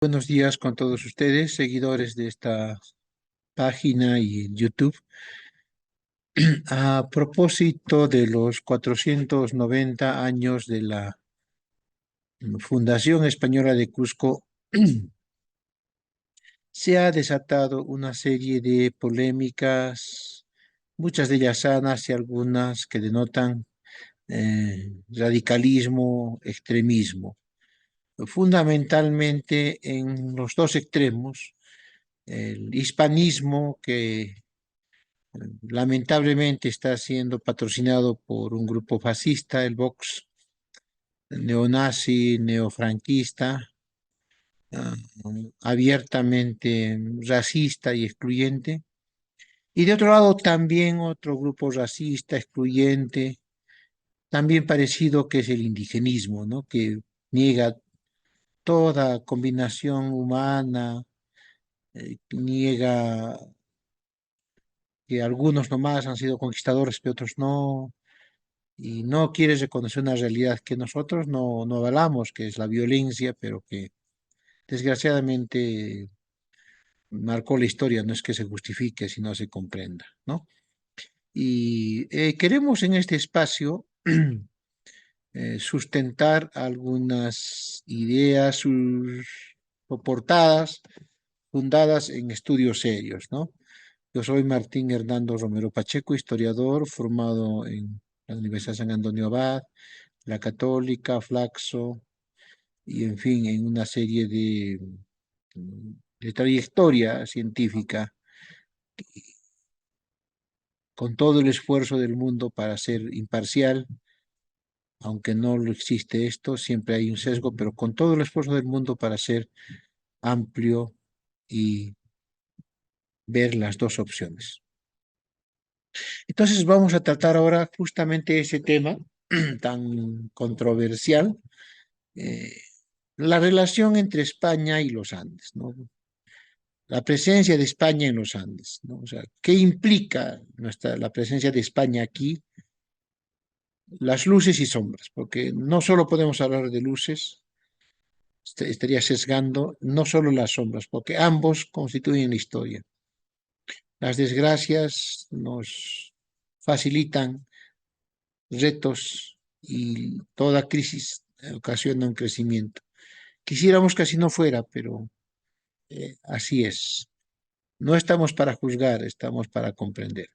Buenos días con todos ustedes, seguidores de esta página y en YouTube. A propósito de los 490 años de la Fundación Española de Cusco, se ha desatado una serie de polémicas, muchas de ellas sanas y algunas que denotan radicalismo, extremismo, fundamentalmente en los dos extremos, el hispanismo que lamentablemente está siendo patrocinado por un grupo fascista, el Vox, neonazi, neofranquista, ah, abiertamente racista y excluyente. Y de otro lado también otro grupo racista, excluyente, también parecido, que es el indigenismo, ¿no? Que niega toda combinación humana, niega que algunos nomás han sido conquistadores, pero otros no, y no quiere reconocer una realidad que nosotros no avalamos, que es la violencia, pero que desgraciadamente marcó la historia, no es que se justifique, sino se comprenda, ¿no? Y queremos en este espacio sustentar algunas ideas soportadas, fundadas en estudios serios, ¿no? Yo soy Martín Hernando Romero Pacheco, historiador formado en la Universidad San Antonio Abad, la Católica, Flaxo, y en fin, en una serie de trayectoria científica, con todo el esfuerzo del mundo para ser imparcial, aunque no lo existe esto, siempre hay un sesgo, pero con todo el esfuerzo del mundo para ser amplio y ver las dos opciones. Entonces vamos a tratar ahora justamente ese tema tan controversial, eh, la relación entre España y los Andes, ¿no? La presencia de España en los Andes, ¿no? O sea, ¿qué implica la presencia de España aquí? Las luces y sombras, porque no solo podemos hablar de luces, estaría sesgando, no solo las sombras, porque ambos constituyen la historia. Las desgracias nos facilitan retos y toda crisis ocasiona un crecimiento. Quisiéramos que así no fuera, pero así es. No estamos para juzgar, estamos para comprender.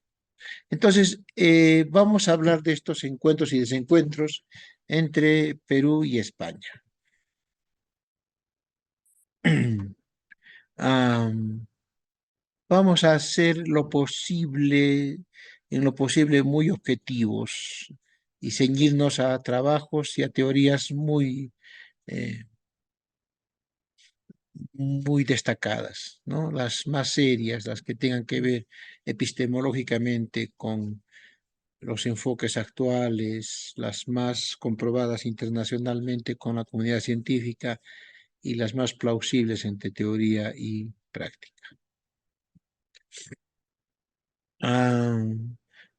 Entonces, vamos a hablar de estos encuentros y desencuentros entre Perú y España. Am, Vamos a hacer lo posible, en lo posible muy objetivos y ceñirnos a trabajos y a teorías eh, muy destacadas, ¿no? Las más serias, las que tengan que ver epistemológicamente con los enfoques actuales, las más comprobadas internacionalmente con la comunidad científica y las más plausibles entre teoría y práctica. Ah,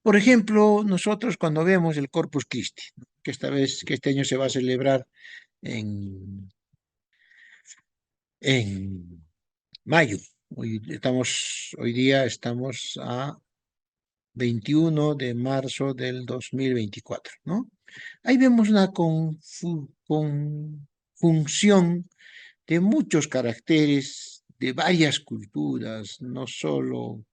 por ejemplo, nosotros cuando vemos el Corpus Christi, ¿no? Que este año se va a celebrar en, en mayo. Hoy día estamos a 21 de marzo del 2024, ¿no? Ahí vemos una conjunción de muchos caracteres de varias culturas, no solo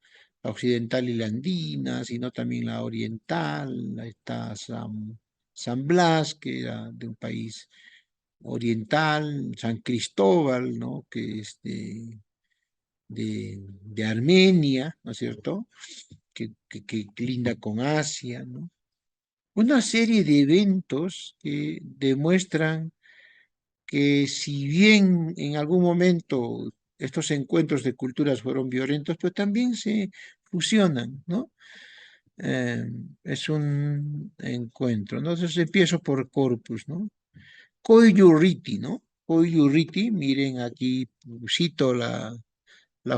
la occidental y la andina, sino también la oriental. Ahí está San Blas, que era de un país oriental, San Cristóbal, ¿no? Que es de Armenia, ¿no es cierto? Que linda con Asia, ¿no? Una serie de eventos que demuestran que si bien en algún momento estos encuentros de culturas fueron violentos, pero también se fusionan, ¿no? Eh, es un encuentro, ¿no? Entonces empiezo por Corpus, ¿no? Koyurriti, ¿no? Koyurriti, miren aquí, cito la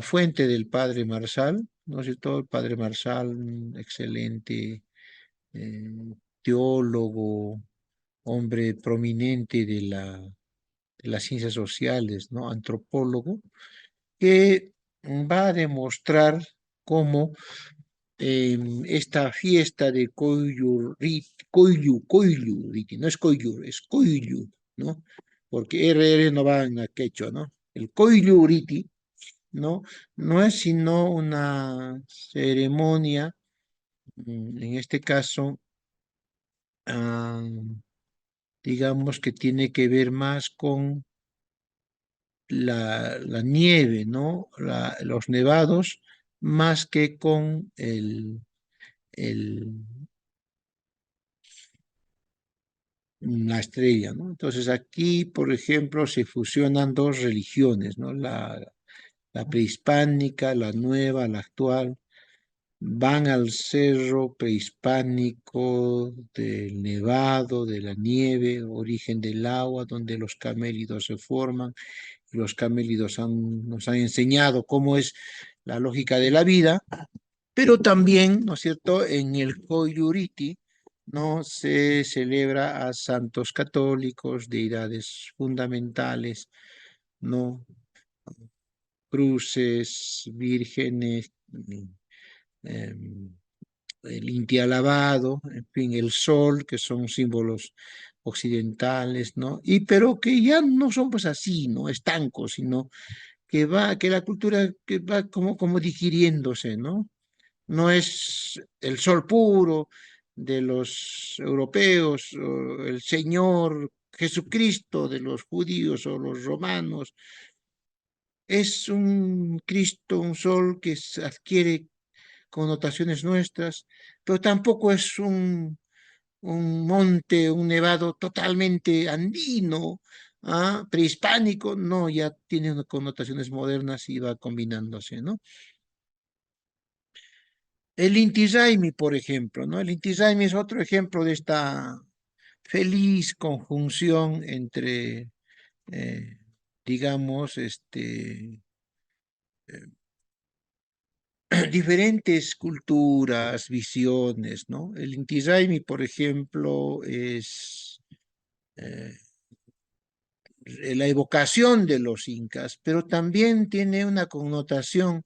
fuente del padre Marsal, ¿no es cierto? El padre Marsal, un excelente teólogo, hombre prominente de las ciencias sociales, ¿no? Antropólogo, que va a demostrar cómo esta fiesta de Koyurriti, no es Koyur, es Koyur, ¿no? Porque RR no va en la quechua, ¿no? El Koyurriti, ¿no? No es sino una ceremonia, en este caso, ah, digamos que tiene que ver más con la nieve, ¿no? Los nevados, más que con el, la estrella, ¿no? Entonces aquí, por ejemplo, se fusionan dos religiones, ¿no? La prehispánica, la nueva, la actual. Van al cerro prehispánico del Nevado, de la nieve, origen del agua, donde los camélidos se forman. Los camélidos nos han enseñado cómo es la lógica de la vida, pero también, ¿no es cierto?, en el Koyuriti, ¿no? Se celebra a santos católicos, deidades fundamentales, ¿no? Cruces, vírgenes, em, el Inti alabado, en fin, el sol, que son símbolos occidentales, ¿no? Y pero que ya no son pues así, ¿no? Estancos, sino que la cultura que va como digiriéndose, ¿no? No es el sol puro de los europeos, o el Señor Jesucristo de los judíos o los romanos. Es un Cristo, un sol que adquiere connotaciones nuestras, pero tampoco es un monte, un nevado totalmente andino, prehispánico, no, ya tiene unas connotaciones modernas y va combinándose, ¿no? El Inti Raymi, por ejemplo, ¿no? El Inti Raymi es otro ejemplo de esta feliz conjunción entre, eh, digamos, diferentes culturas, visiones, ¿no? El Inti Raymi, por ejemplo, es eh, la evocación de los incas, pero también tiene una connotación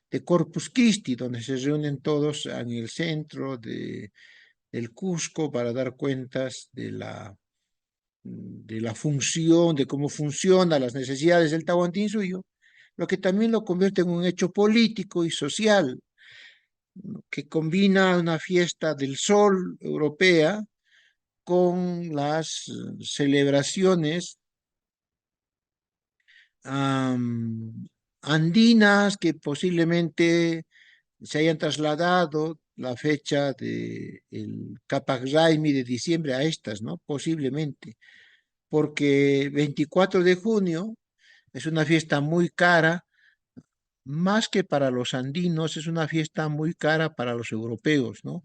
de Corpus Christi, donde se reúnen todos en el centro del Cusco para dar cuentas de la función, de cómo funciona, las necesidades del Tahuantinsuyo, lo que también lo convierte en un hecho político y social, ¿no? Que combina una fiesta del sol europea con las celebraciones andinas que posiblemente se hayan trasladado la fecha del Capac Raimi de diciembre a estas, ¿no? Posiblemente, porque 24 de junio es una fiesta muy cara, más que para los andinos, es una fiesta muy cara para los europeos, ¿no?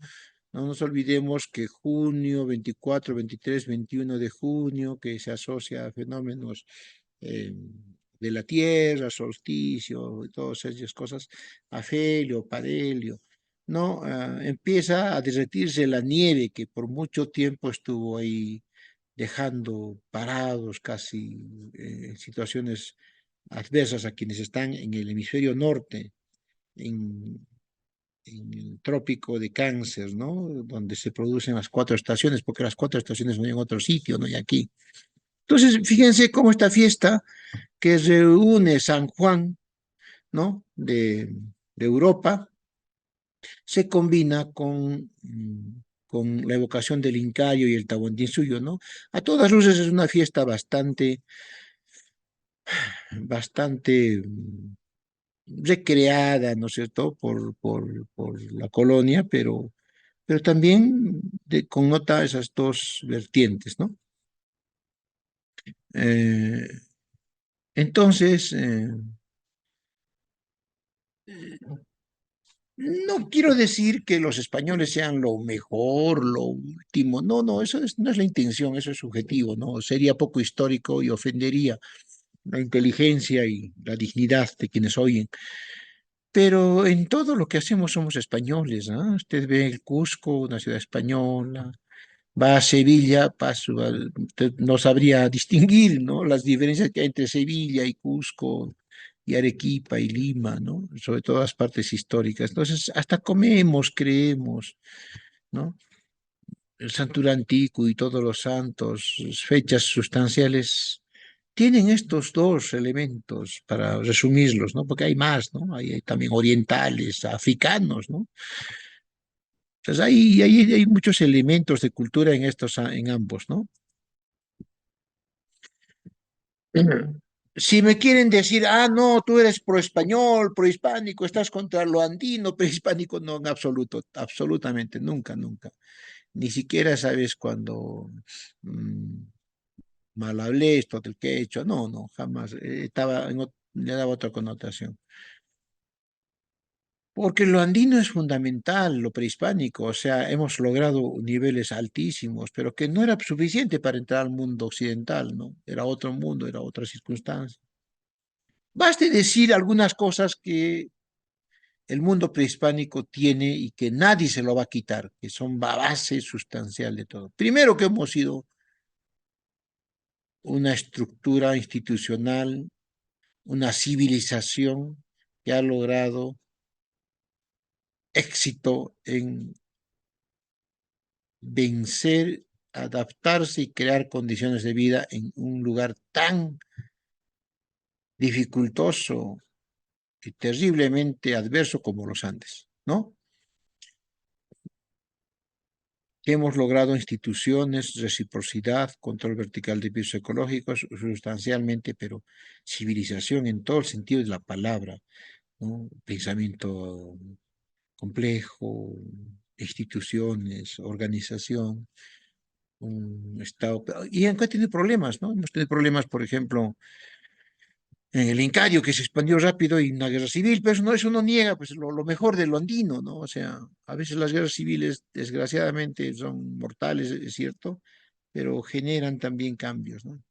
No nos olvidemos que junio, 24, 23, 21 de junio, que se asocia a fenómenos eh, de la tierra, solsticio, y todas esas cosas, afelio, parelio, ¿no? Empieza a derretirse la nieve que por mucho tiempo estuvo ahí dejando parados casi en situaciones adversas a quienes están en el hemisferio norte, en, en el trópico de Cáncer, ¿no? Donde se producen las cuatro estaciones, porque las cuatro estaciones no hay en otro sitio, no hay aquí. Entonces, fíjense cómo esta fiesta que reúne San Juan, ¿no? De Europa, se combina con la evocación del Incayo y el Tahuantinsuyo, ¿no? A todas luces es una fiesta bastante recreada, ¿no es cierto?, por la colonia, pero también connota esas dos vertientes, ¿no? Eh, entonces, no quiero decir que los españoles sean lo mejor, lo último, no, no, no es la intención, eso es subjetivo, ¿no? Sería poco histórico y ofendería la inteligencia y la dignidad de quienes oyen. Pero en todo lo que hacemos somos españoles, ¿ah? Usted ve el Cusco, una ciudad española, va a Sevilla, usted no sabría distinguir, ¿no? Las diferencias que hay entre Sevilla y Cusco y Arequipa y Lima, ¿no? Sobre todo las partes históricas. Entonces, hasta comemos, creemos, ¿no? El Santurantico y todos los santos, fechas sustanciales, tienen estos dos elementos para resumirlos, ¿no? Porque hay más, ¿no? Hay también orientales, africanos, ¿no? Entonces hay muchos elementos de cultura en estos, en ambos, ¿no? Ujú. Si me quieren decir, ah, no, tú eres pro español, pro hispánico, estás contra lo andino, prehispánico, no, en absoluto, absolutamente, nunca, nunca. Ni siquiera sabes cuando mm, mal hablé esto del que he hecho, no, no, jamás. Estaba le daba otra connotación. Porque lo andino es fundamental, lo prehispánico, o sea, hemos logrado niveles altísimos, pero que no era suficiente para entrar al mundo occidental, ¿no? Era otro mundo, era otra circunstancia. Baste decir algunas cosas que el mundo prehispánico tiene y que nadie se lo va a quitar, que son base sustancial de todo. Primero que hemos sido una estructura institucional, una civilización que ha logrado éxito en vencer, adaptarse y crear condiciones de vida en un lugar tan dificultoso y terriblemente adverso como los Andes, ¿no? Que hemos logrado instituciones, reciprocidad, control vertical de pisos ecológicos, sustancialmente, pero civilización en todo el sentido de la palabra, ¿no? Pensamiento complejo, instituciones, organización, un Estado. Y acá tiene problemas, ¿no? Hemos tenido problemas, por ejemplo, en el Incario, que se expandió rápido y una guerra civil, pero eso no niega pues, lo mejor de lo andino, ¿no? O sea, a veces las guerras civiles, desgraciadamente, son mortales, es cierto, pero generan también cambios, ¿no?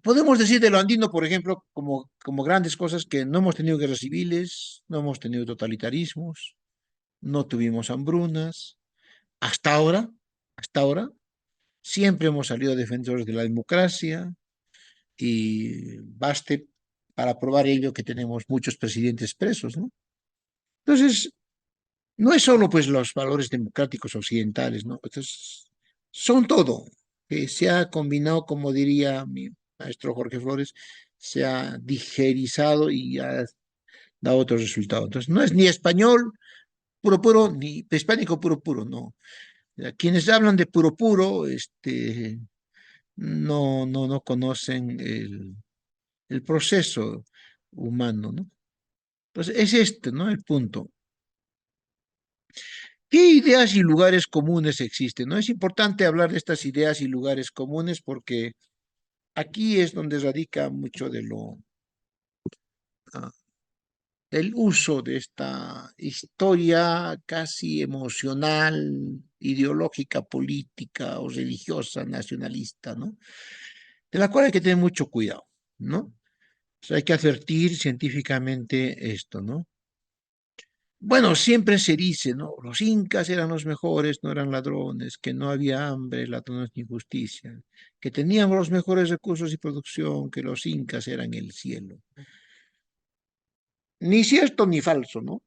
Podemos decir de lo andino, por ejemplo, como grandes cosas que no hemos tenido guerras civiles, no hemos tenido totalitarismos, no tuvimos hambrunas, hasta ahora, hasta ahora, siempre hemos salido defensores de la democracia y baste para probar ello que tenemos muchos presidentes presos, ¿no? Entonces, no es solo pues los valores democráticos occidentales, ¿no? Entonces, son todo, que se ha combinado, como diría mi maestro Jorge Flores, se ha digerizado y ha dado otro resultado. Entonces, no es ni español puro puro, ni hispánico puro puro, no. Quienes hablan de puro puro, no conocen el proceso humano, ¿no? Entonces, es este, ¿no? El punto. ¿Qué ideas y lugares comunes existen? ¿No? Es importante hablar de estas ideas y lugares comunes porque aquí es donde radica mucho de ah, del uso de esta historia casi emocional, ideológica, política o religiosa, nacionalista, ¿no? De la cual hay que tener mucho cuidado, ¿no? O sea, hay que advertir científicamente esto, ¿no? Bueno, siempre se dice, ¿no? Los incas eran los mejores, no eran ladrones, que no había hambre, ladrones ni injusticia, que tenían los mejores recursos y producción, que los incas eran el cielo. Ni cierto ni falso, ¿no?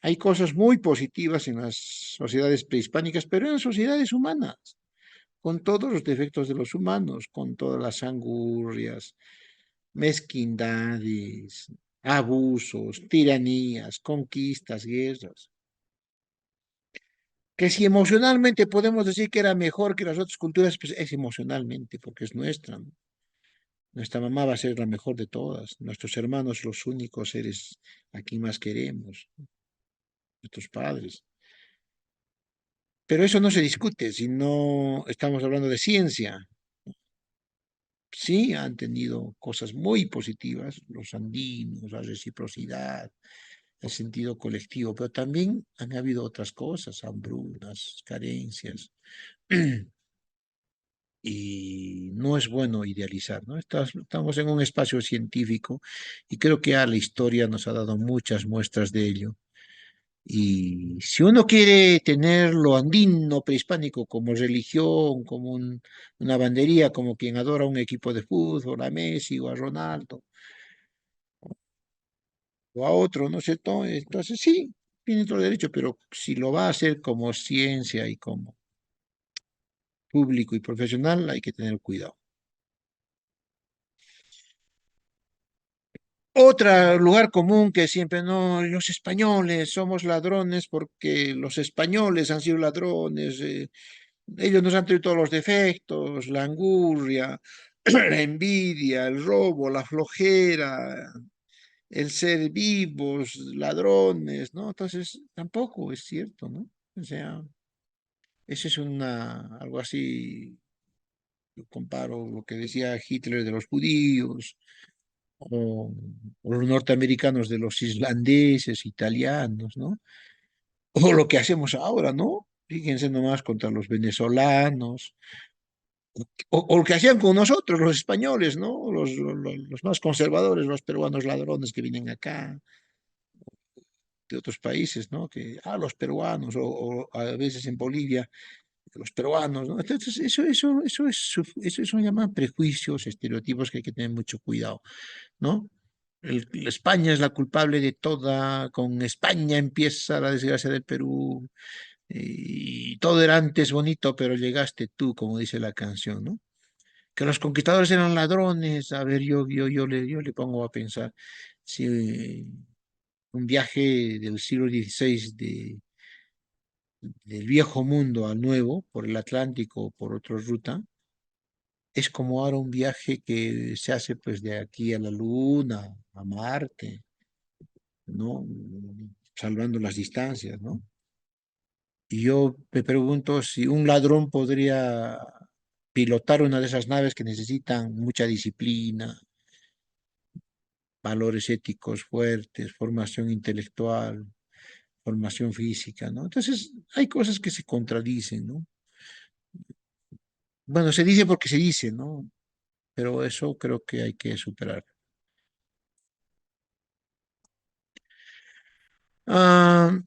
Hay cosas muy positivas en las sociedades prehispánicas, pero en sociedades humanas, con todos los defectos de los humanos, con todas las angurrias, mezquindades, abusos, tiranías, conquistas, guerras. Que si emocionalmente podemos decir que era mejor que las otras culturas, pues es emocionalmente, porque es nuestra, ¿no? Nuestra mamá va a ser la mejor de todas, nuestros hermanos los únicos seres a quien más queremos, nuestros padres. Pero eso no se discute si no estamos hablando de ciencia. Sí, han tenido cosas muy positivas, los andinos, la reciprocidad, el sentido colectivo, pero también han habido otras cosas, hambrunas, carencias. Y no es bueno idealizar, ¿no? Estamos en un espacio científico y creo que la historia nos ha dado muchas muestras de ello. Y si uno quiere tener lo andino prehispánico como religión, como una bandería, como quien adora un equipo de fútbol, a Messi o a Ronaldo o a otro, ¿no es cierto? Entonces sí, tiene todo el derecho, pero si lo va a hacer como ciencia y como público y profesional, hay que tener cuidado. Otro lugar común que siempre no, los españoles somos ladrones porque los españoles han sido ladrones, ellos nos han traído todos los defectos, la angurria, la envidia, el robo, la flojera, el ser vivos, ladrones, ¿no? Entonces, tampoco es cierto, ¿no? O sea, eso es algo así, yo comparo lo que decía Hitler de los judíos, o los norteamericanos de los islandeses, italianos, ¿no? O lo que hacemos ahora, ¿no? Fíjense nomás contra los venezolanos, o lo que hacían con nosotros, los españoles, ¿no? Los más conservadores, los peruanos ladrones que vienen acá de otros países, ¿no? Que, los peruanos, o a veces en Bolivia, los peruanos, ¿no? Entonces, eso llaman prejuicios, estereotipos que hay que tener mucho cuidado, ¿no? España es la culpable de toda, con España empieza la desgracia del Perú, y todo era antes bonito, pero llegaste tú, como dice la canción, ¿no? Que los conquistadores eran ladrones. A ver, yo le pongo a pensar, si un viaje del siglo XVI del viejo mundo al nuevo, por el Atlántico o por otra ruta, es como ahora un viaje que se hace pues de aquí a la Luna, a Marte, ¿no? Salvando las distancias, ¿no? Y yo me pregunto si un ladrón podría pilotar una de esas naves que necesitan mucha disciplina, valores éticos fuertes, formación intelectual, formación física, ¿no? Entonces, hay cosas que se contradicen, ¿no? Bueno, se dice porque se dice, ¿no? Pero eso creo que hay que superar. Ah,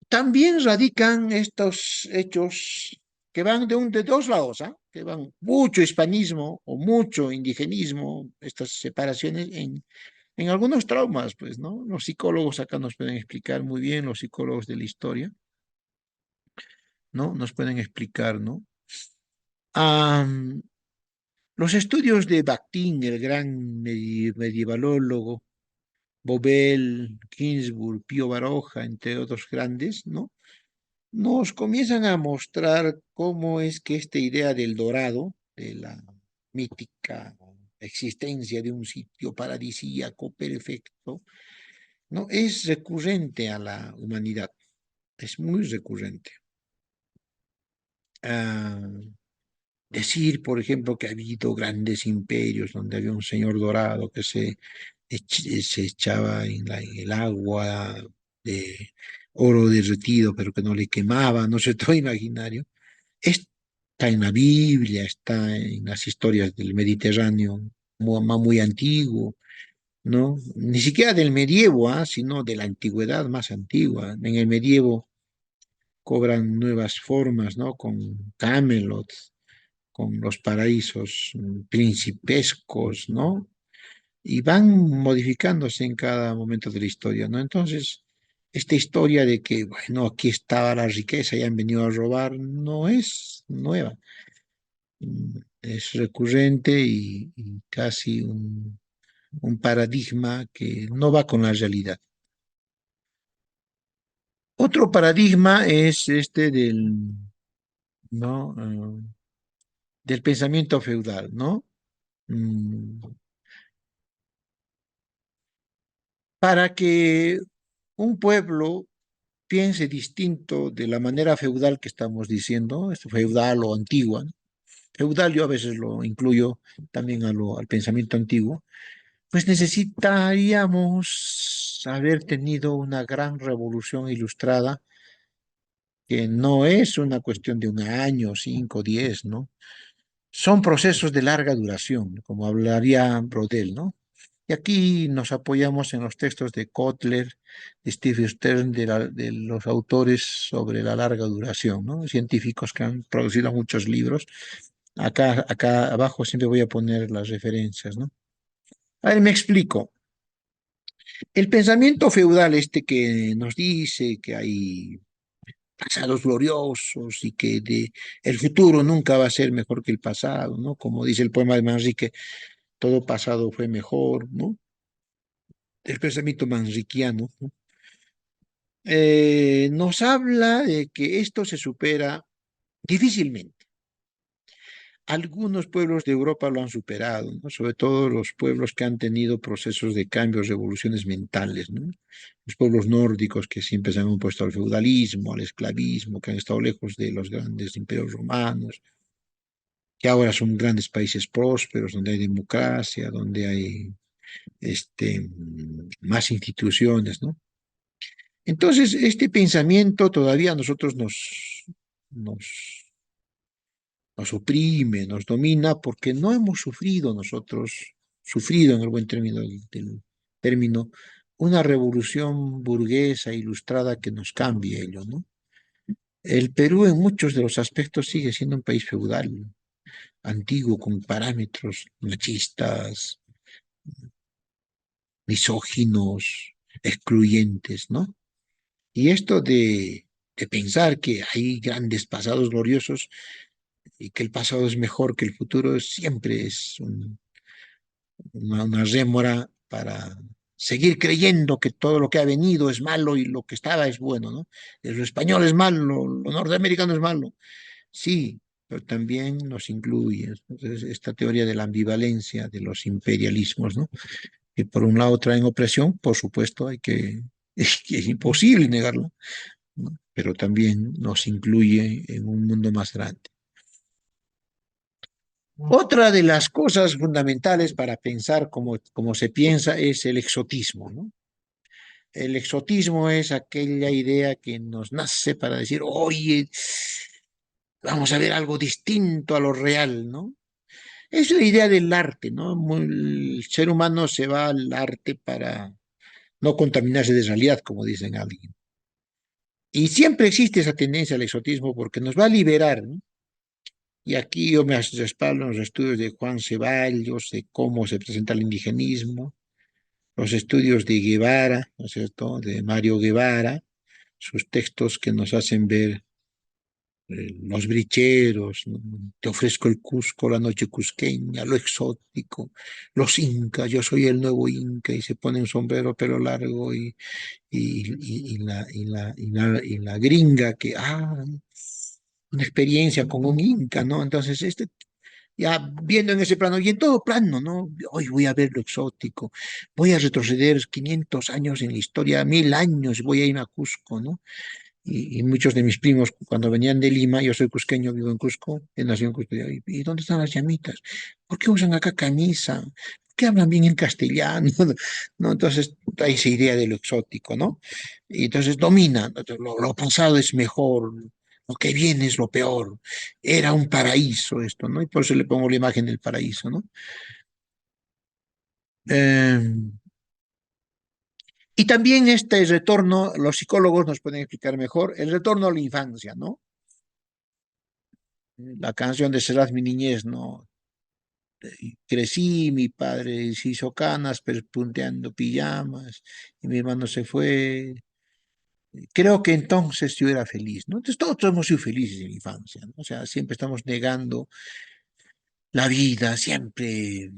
también radican estos hechos que van de dos lados, ¿ah? Que van mucho hispanismo o mucho indigenismo, estas separaciones en algunos traumas, pues, ¿no? Los psicólogos acá nos pueden explicar muy bien, los psicólogos de la historia, ¿no? Nos pueden explicar, ¿no? Ah, los estudios de Bakhtin, el gran medievalólogo, Bobel, Ginsburg, Pío Baroja, entre otros grandes, ¿no? Nos comienzan a mostrar cómo es que esta idea del dorado, de la mítica existencia de un sitio paradisíaco perfecto, ¿no? Es recurrente a la humanidad, es muy recurrente. Ah, decir, por ejemplo, que ha habido grandes imperios donde había un señor dorado que se echaba en el agua de oro derretido, pero que no le quemaba, no sé, todo imaginario. Está en la Biblia, está en las historias del Mediterráneo muy antiguo, ¿no? Ni siquiera del medievo, sino de la antigüedad más antigua. En el medievo cobran nuevas formas, ¿no? Con Camelot, con los paraísos principescos, ¿no? Y van modificándose en cada momento de la historia, ¿no? Entonces, esta historia de que, bueno, aquí estaba la riqueza y han venido a robar, no es nueva. Es recurrente y casi un paradigma que no va con la realidad. Otro paradigma es este ¿no? Del pensamiento feudal, ¿no? Mm, Para que un pueblo piense distinto de la manera feudal que estamos diciendo, es feudal o antigua, ¿no? Feudal yo a veces lo incluyo también al pensamiento antiguo, pues necesitaríamos haber tenido una gran revolución ilustrada que no es una cuestión de un año, 5, 10, ¿no? Son procesos de larga duración, como hablaría Brodel, ¿no? Y aquí nos apoyamos en los textos de Kotler, de Steve Stern, de los autores sobre la larga duración, ¿no? Científicos que han producido muchos libros. Acá abajo siempre voy a poner las referencias, ¿no? A ver, me explico. El pensamiento feudal este que nos dice que hay pasados gloriosos y que el futuro nunca va a ser mejor que el pasado, ¿no? Como dice el poema de Manrique, todo pasado fue mejor, ¿no? El pensamiento manriquiano, ¿no? Nos habla de que esto se supera difícilmente. Algunos pueblos de Europa lo han superado, ¿no? Sobre todo los pueblos que han tenido procesos de cambios, revoluciones mentales, ¿no? Los pueblos nórdicos que siempre se han opuesto al feudalismo, al esclavismo, que han estado lejos de los grandes imperios romanos, que ahora son grandes países prósperos, donde hay democracia, donde hay más instituciones, ¿no? Entonces, este pensamiento todavía a nosotros nos, nos oprime, nos domina, porque no hemos sufrido nosotros, sufrido en el buen término del término, una revolución burguesa ilustrada que nos cambie ello, ¿no? El Perú en muchos de los aspectos sigue siendo un país feudal, antiguo, con parámetros machistas, misóginos, excluyentes, ¿no? Y esto de pensar que hay grandes pasados gloriosos y que el pasado es mejor que el futuro siempre es una rémora para seguir creyendo que todo lo que ha venido es malo y lo que estaba es bueno, ¿no? Lo español es malo, lo norteamericano es malo. Sí, pero también nos incluye. Entonces, esta teoría de la ambivalencia de los imperialismos, ¿no? Que por un lado traen opresión, por supuesto, es imposible negarlo, ¿no? Pero también nos incluye en un mundo más grande. Otra de las cosas fundamentales para pensar como se piensa es el exotismo, ¿no? El exotismo es aquella idea que nos nace para decir, oye, vamos a ver algo distinto a lo real, ¿no? Es la idea del arte, ¿no? El ser humano se va al arte para no contaminarse de realidad, como dicen alguien. Y siempre existe esa tendencia al exotismo porque nos va a liberar, ¿no? Y aquí yo me respaldo en los estudios de Juan Ceballos, de cómo se presenta el indigenismo, los estudios de Guevara, ¿no es cierto?, de Mario Guevara, sus textos que nos hacen ver los bricheros, ¿no? Te ofrezco el Cusco, la noche cusqueña, lo exótico, los incas, yo soy el nuevo inca, y se pone un sombrero pelo largo y la gringa que, una experiencia con un inca, ¿no? Entonces, ya viendo en ese plano, y en todo plano, ¿no? Hoy voy a ver lo exótico, voy a retroceder 500 años en la historia, 1000 años, voy a ir a Cusco, ¿no? Y muchos de mis primos, cuando venían de Lima, yo soy cusqueño, vivo en Cusco, he nacido en Cusco, ¿y dónde están las llamitas? ¿Por qué usan acá camisa? ¿Por qué hablan bien en castellano? ¿No? Entonces, hay esa idea de lo exótico, ¿no? Y entonces domina, lo pasado es mejor, lo que viene es lo peor. Era un paraíso esto, ¿no? Y por eso le pongo la imagen del paraíso, ¿no? Eh, y también este retorno, los psicólogos nos pueden explicar mejor, el retorno a la infancia, ¿no? La canción de Serás mi niñez, ¿no? Crecí, mi padre se hizo canas, punteando pijamas, y mi hermano se fue. Creo que entonces yo era feliz, ¿no? Entonces todos hemos sido felices en la infancia, ¿no? O sea, siempre estamos negando la vida, siempre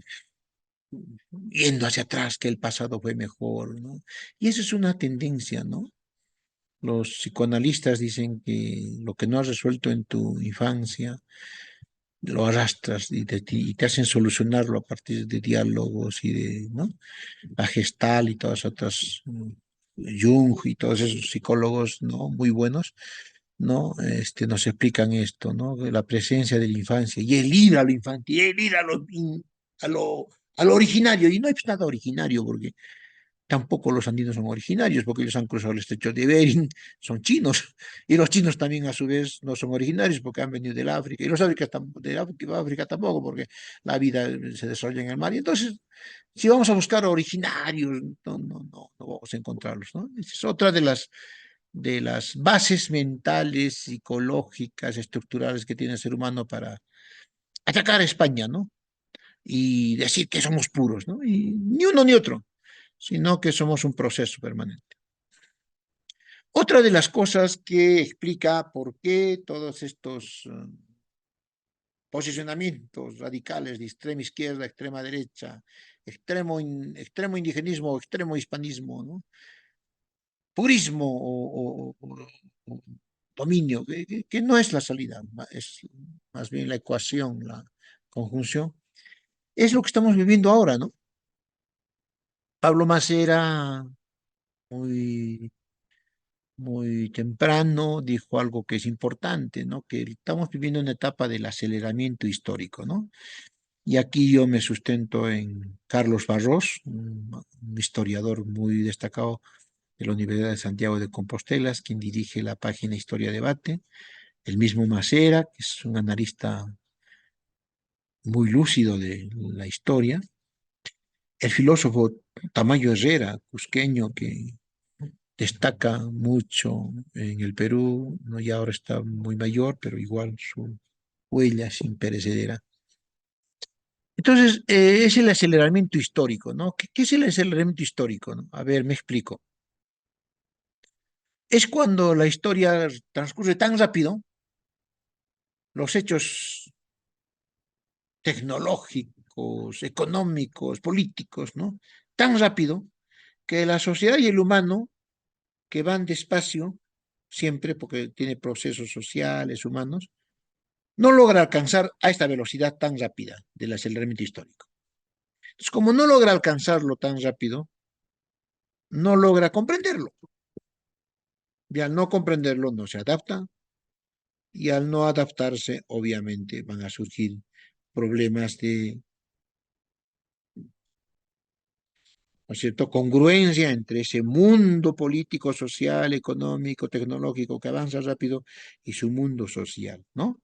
yendo hacia atrás, que el pasado fue mejor, ¿no? Y eso es una tendencia, ¿no? Los psicoanalistas dicen que lo que no has resuelto en tu infancia, lo arrastras y te hacen solucionarlo a partir de diálogos y de, ¿no? La Gestal y todas otras, Jung y todos esos psicólogos, ¿no? Muy buenos, ¿no? Nos explican esto, ¿no? De la presencia de la infancia y el ir a lo infantil, y el ir a lo originario, y no hay nada originario porque Tampoco los andinos son originarios, porque ellos han cruzado el estrecho de Bering, son chinos, y los chinos también a su vez no son originarios porque han venido del África, y los África, de África tampoco, porque la vida se desarrolla en el mar. Y entonces, si vamos a buscar originarios, no vamos a encontrarlos, ¿no? Esa es otra de las bases mentales, psicológicas, estructurales que tiene el ser humano para atacar a España, ¿no? Y decir que somos puros, ¿no? Y ni uno ni otro, sino que somos un proceso permanente. Otra de las cosas que explica por qué todos estos posicionamientos radicales de extrema izquierda, extrema derecha, extremo indigenismo, extremo hispanismo, ¿no? Purismo o dominio, que no es la salida, es más bien la ecuación, la conjunción, es lo que estamos viviendo ahora, ¿no? Pablo Macera, muy muy temprano, dijo algo que es importante, ¿no? Que estamos viviendo una etapa del aceleramiento histórico, ¿no? Y aquí yo me sustento en Carlos Barros, un historiador muy destacado de la Universidad de Santiago de Compostela, quien dirige la página Historia Debate, el mismo Macera, que es un analista muy lúcido de la historia, el filósofo Tamayo Herrera, cusqueño, que destaca mucho en el Perú, ¿no? Y ahora está muy mayor, pero igual su huella es imperecedera. Entonces, es el aceleramiento histórico, ¿no? ¿Qué es el aceleramiento histórico, no? A ver, me explico. Es cuando la historia transcurre tan rápido, los hechos tecnológicos, económicos, políticos, ¿no? Tan rápido que la sociedad y el humano, que van despacio, siempre porque tiene procesos sociales, humanos, no logra alcanzar a esta velocidad tan rápida del aceleramiento histórico. Entonces, como no logra alcanzarlo tan rápido, no logra comprenderlo. Y al no comprenderlo, no se adapta. Y al no adaptarse, obviamente, van a surgir problemas de, ¿no es cierto?, congruencia entre ese mundo político, social, económico, tecnológico que avanza rápido y su mundo social, ¿no?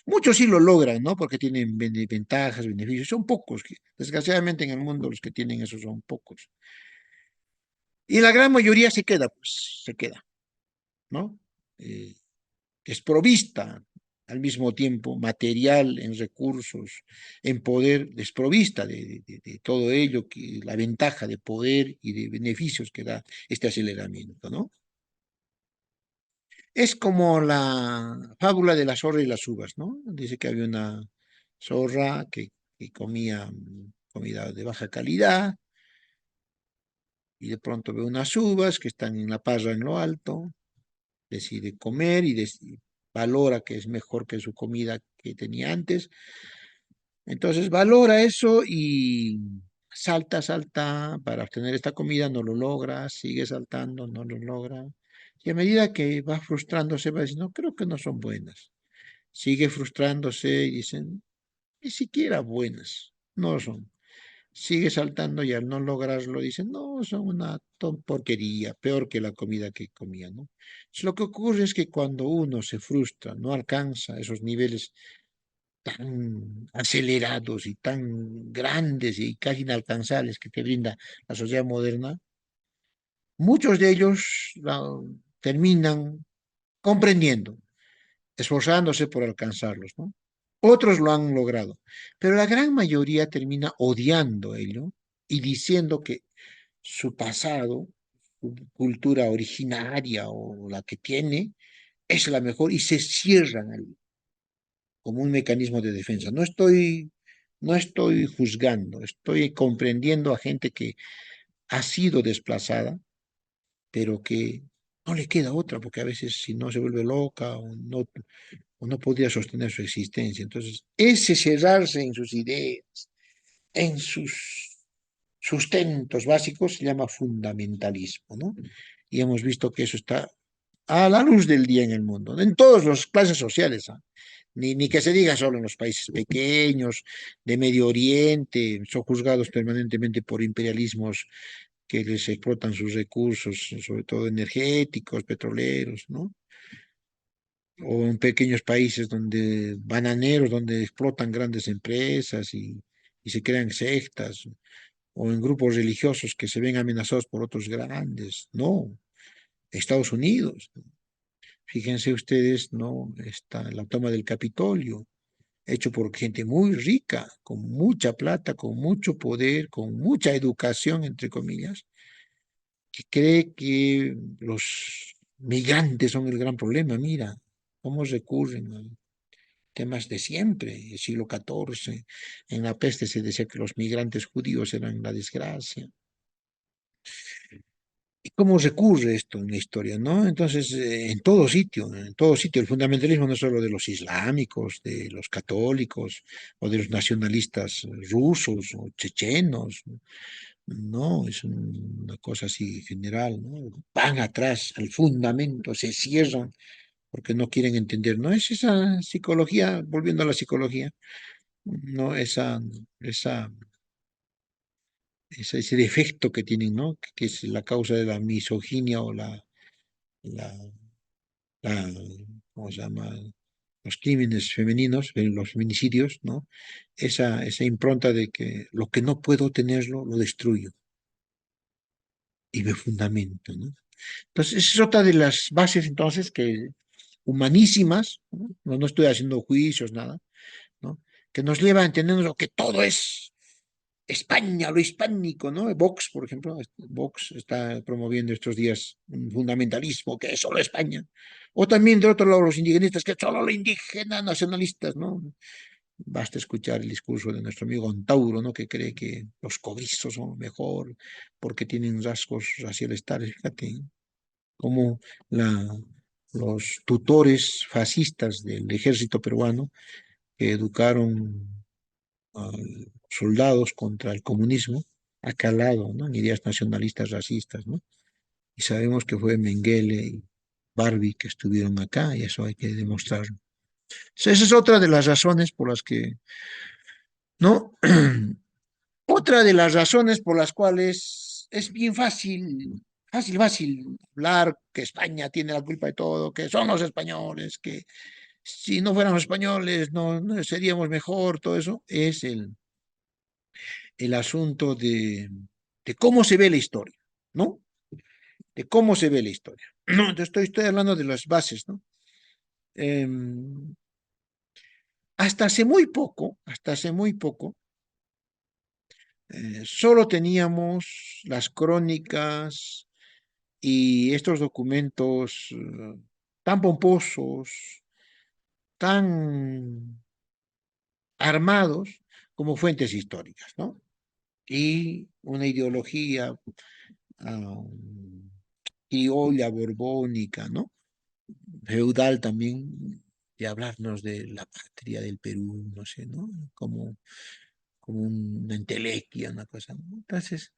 Muchos sí lo logran, ¿no? Porque tienen ventajas, beneficios, son pocos. Desgraciadamente en el mundo los que tienen eso son pocos. Y la gran mayoría se queda, pues, se queda, ¿no? Eh, Desprovista al mismo tiempo, material, en recursos, en poder, desprovista de todo ello, que la ventaja de poder y de beneficios que da este aceleramiento, ¿no? Es como la fábula de la zorra y las uvas, ¿no? Dice que había una zorra que comía comida de baja calidad y de pronto ve unas uvas que están en la parra en lo alto, decide comer y valora que es mejor que su comida que tenía antes. Entonces valora eso y salta para obtener esta comida, no lo logra, sigue saltando, no lo logra. Y a medida que va frustrándose, va diciendo, creo que no son buenas. Sigue frustrándose y dicen, ni siquiera buenas, no son. Sigue saltando y al no lograrlo dicen, no, son una porquería, peor que la comida que comía, ¿no? Entonces, lo que ocurre es que cuando uno se frustra, no alcanza esos niveles tan acelerados y tan grandes y casi inalcanzables que te brinda la sociedad moderna, muchos de ellos terminan comprendiendo, esforzándose por alcanzarlos, ¿no? Otros lo han logrado, pero la gran mayoría termina odiando ello y diciendo que su pasado, su cultura originaria o la que tiene, es la mejor y se cierran ahí como un mecanismo de defensa. No estoy juzgando, estoy comprendiendo a gente que ha sido desplazada, pero que no le queda otra, porque a veces si no se vuelve loca o no podría sostener su existencia. Entonces, ese cerrarse en sus ideas, en sus sustentos básicos, se llama fundamentalismo, ¿no? Y hemos visto que eso está a la luz del día en el mundo, en todas las clases sociales, ¿ah? Ni que se diga solo en los países pequeños, de Medio Oriente, son juzgados permanentemente por imperialismos que les explotan sus recursos, sobre todo energéticos, petroleros, ¿no? O en pequeños países donde bananeros, donde explotan grandes empresas y se crean sectas, o en grupos religiosos que se ven amenazados por otros grandes. No, Estados Unidos. Fíjense ustedes, ¿no? Está la toma del Capitolio, hecho por gente muy rica, con mucha plata, con mucho poder, con mucha educación, entre comillas, que cree que los migrantes son el gran problema. Mira cómo recurren a temas de siempre, el siglo XIV. En la peste se decía que los migrantes judíos eran la desgracia. ¿Y cómo recurre esto en la historia, no? Entonces, en todo sitio, el fundamentalismo no es solo de los islámicos, de los católicos o de los nacionalistas rusos o chechenos, no, es una cosa así general, ¿no? Van atrás al fundamento, se cierran porque no quieren entender, ¿no? Es esa psicología, volviendo a la psicología, ¿no? Ese defecto que tienen, ¿no? Que es la causa de la misoginia o la, la, ¿cómo se llama? Los crímenes femeninos, los feminicidios, ¿no? Esa impronta de que lo que no puedo tenerlo, lo destruyo y me fundamento, ¿no? Entonces, esa es otra de las bases, entonces, que humanísimas, ¿no? No estoy haciendo juicios, nada, ¿no? Que nos lleva a entender lo que todo es España, lo hispánico, ¿no? Vox, por ejemplo, Vox está promoviendo estos días un fundamentalismo que es solo España. O también, de otro lado, los indigenistas, que es solo lo indígena, nacionalistas, ¿no? Basta escuchar el discurso de nuestro amigo Antauro, ¿no? Que cree que los cobrizos son mejor porque tienen rasgos raciales tales. Fíjate, como la, los tutores fascistas del ejército peruano que educaron a soldados contra el comunismo, ha calado, ¿no? En ideas nacionalistas racistas, ¿no? Y sabemos que fue Mengele y Barbie que estuvieron acá y eso hay que demostrarlo. Esa es otra de las razones por las que, ¿no? Otra de las razones por las cuales es bien fácil hablar que España tiene la culpa de todo, que son los españoles, que si no fuéramos españoles no seríamos mejor, todo eso, es el asunto de cómo se ve la historia, ¿no? De cómo se ve la historia. No, entonces estoy hablando de las bases, ¿no? Eh, hasta hace muy poco, solo teníamos las crónicas y estos documentos tan pomposos, tan armados como fuentes históricas, ¿no? Y una ideología criolla, borbónica, ¿no? Feudal también, de hablarnos de la patria del Perú, no sé, ¿no? Como una entelequia, una cosa, ¿no? Entonces,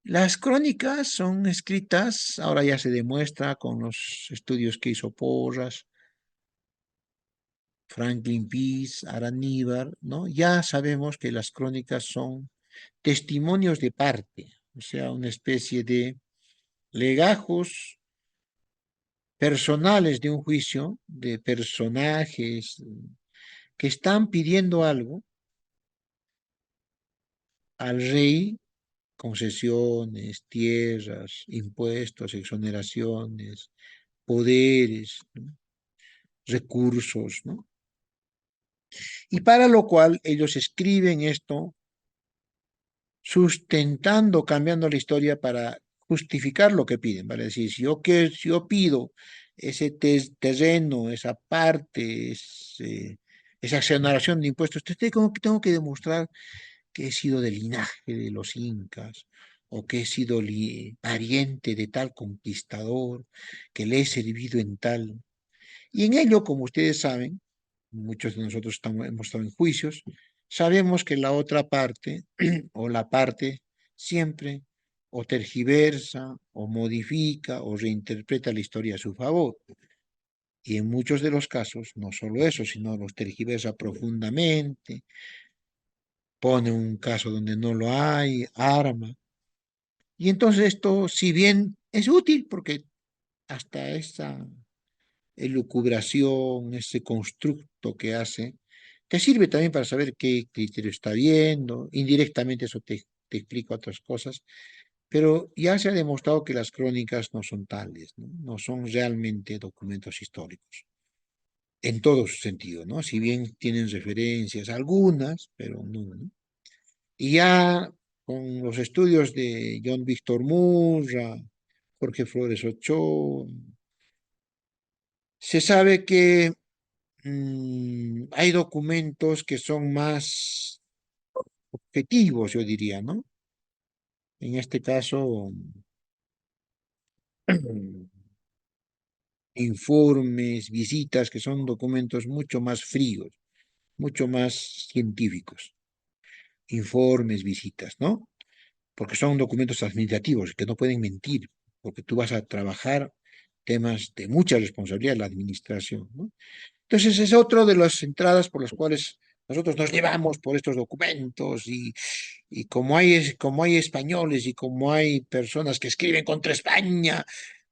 las crónicas son escritas, ahora ya se demuestra con los estudios que hizo Porras, Franklin Pease, Araníbar, ¿no? Ya sabemos que las crónicas son testimonios de parte, o sea, una especie de legajos personales de un juicio, de personajes que están pidiendo algo al rey, concesiones, tierras, impuestos, exoneraciones, poderes, ¿no? Recursos, ¿no? Y para lo cual ellos escriben esto sustentando, cambiando la historia para justificar lo que piden, ¿vale? Es decir, si yo pido ese terreno, esa parte, esa exoneración de impuestos, tengo que demostrar que he sido del linaje de los incas o que he sido pariente de tal conquistador, que le he servido en tal. Y en ello, como ustedes saben, muchos de nosotros hemos estado en juicios, sabemos que la otra parte o la parte siempre o tergiversa o modifica o reinterpreta la historia a su favor. Y en muchos de los casos, no solo eso, sino los tergiversa profundamente, pone un caso donde no lo hay, arma. Y entonces esto, si bien es útil, porque hasta esa elucubración, ese constructo que hace, te sirve también para saber qué criterio está viendo, indirectamente eso te explica otras cosas, pero ya se ha demostrado que las crónicas no son tales, ¿no? No son realmente documentos históricos, en todo su sentido, ¿no? Si bien tienen referencias, algunas, pero no, ¿no? Y ya con los estudios de John Víctor Murra, Jorge Flores Ochoa, se sabe que hay documentos que son más objetivos, yo diría, ¿no? En este caso, informes, visitas, que son documentos mucho más fríos, mucho más científicos. Informes, visitas, ¿no? Porque son documentos administrativos que no pueden mentir, porque tú vas a trabajar temas de mucha responsabilidad, la administración, ¿no? Entonces es otro de las entradas por las cuales nosotros nos llevamos por estos documentos y como hay españoles y como hay personas que escriben contra España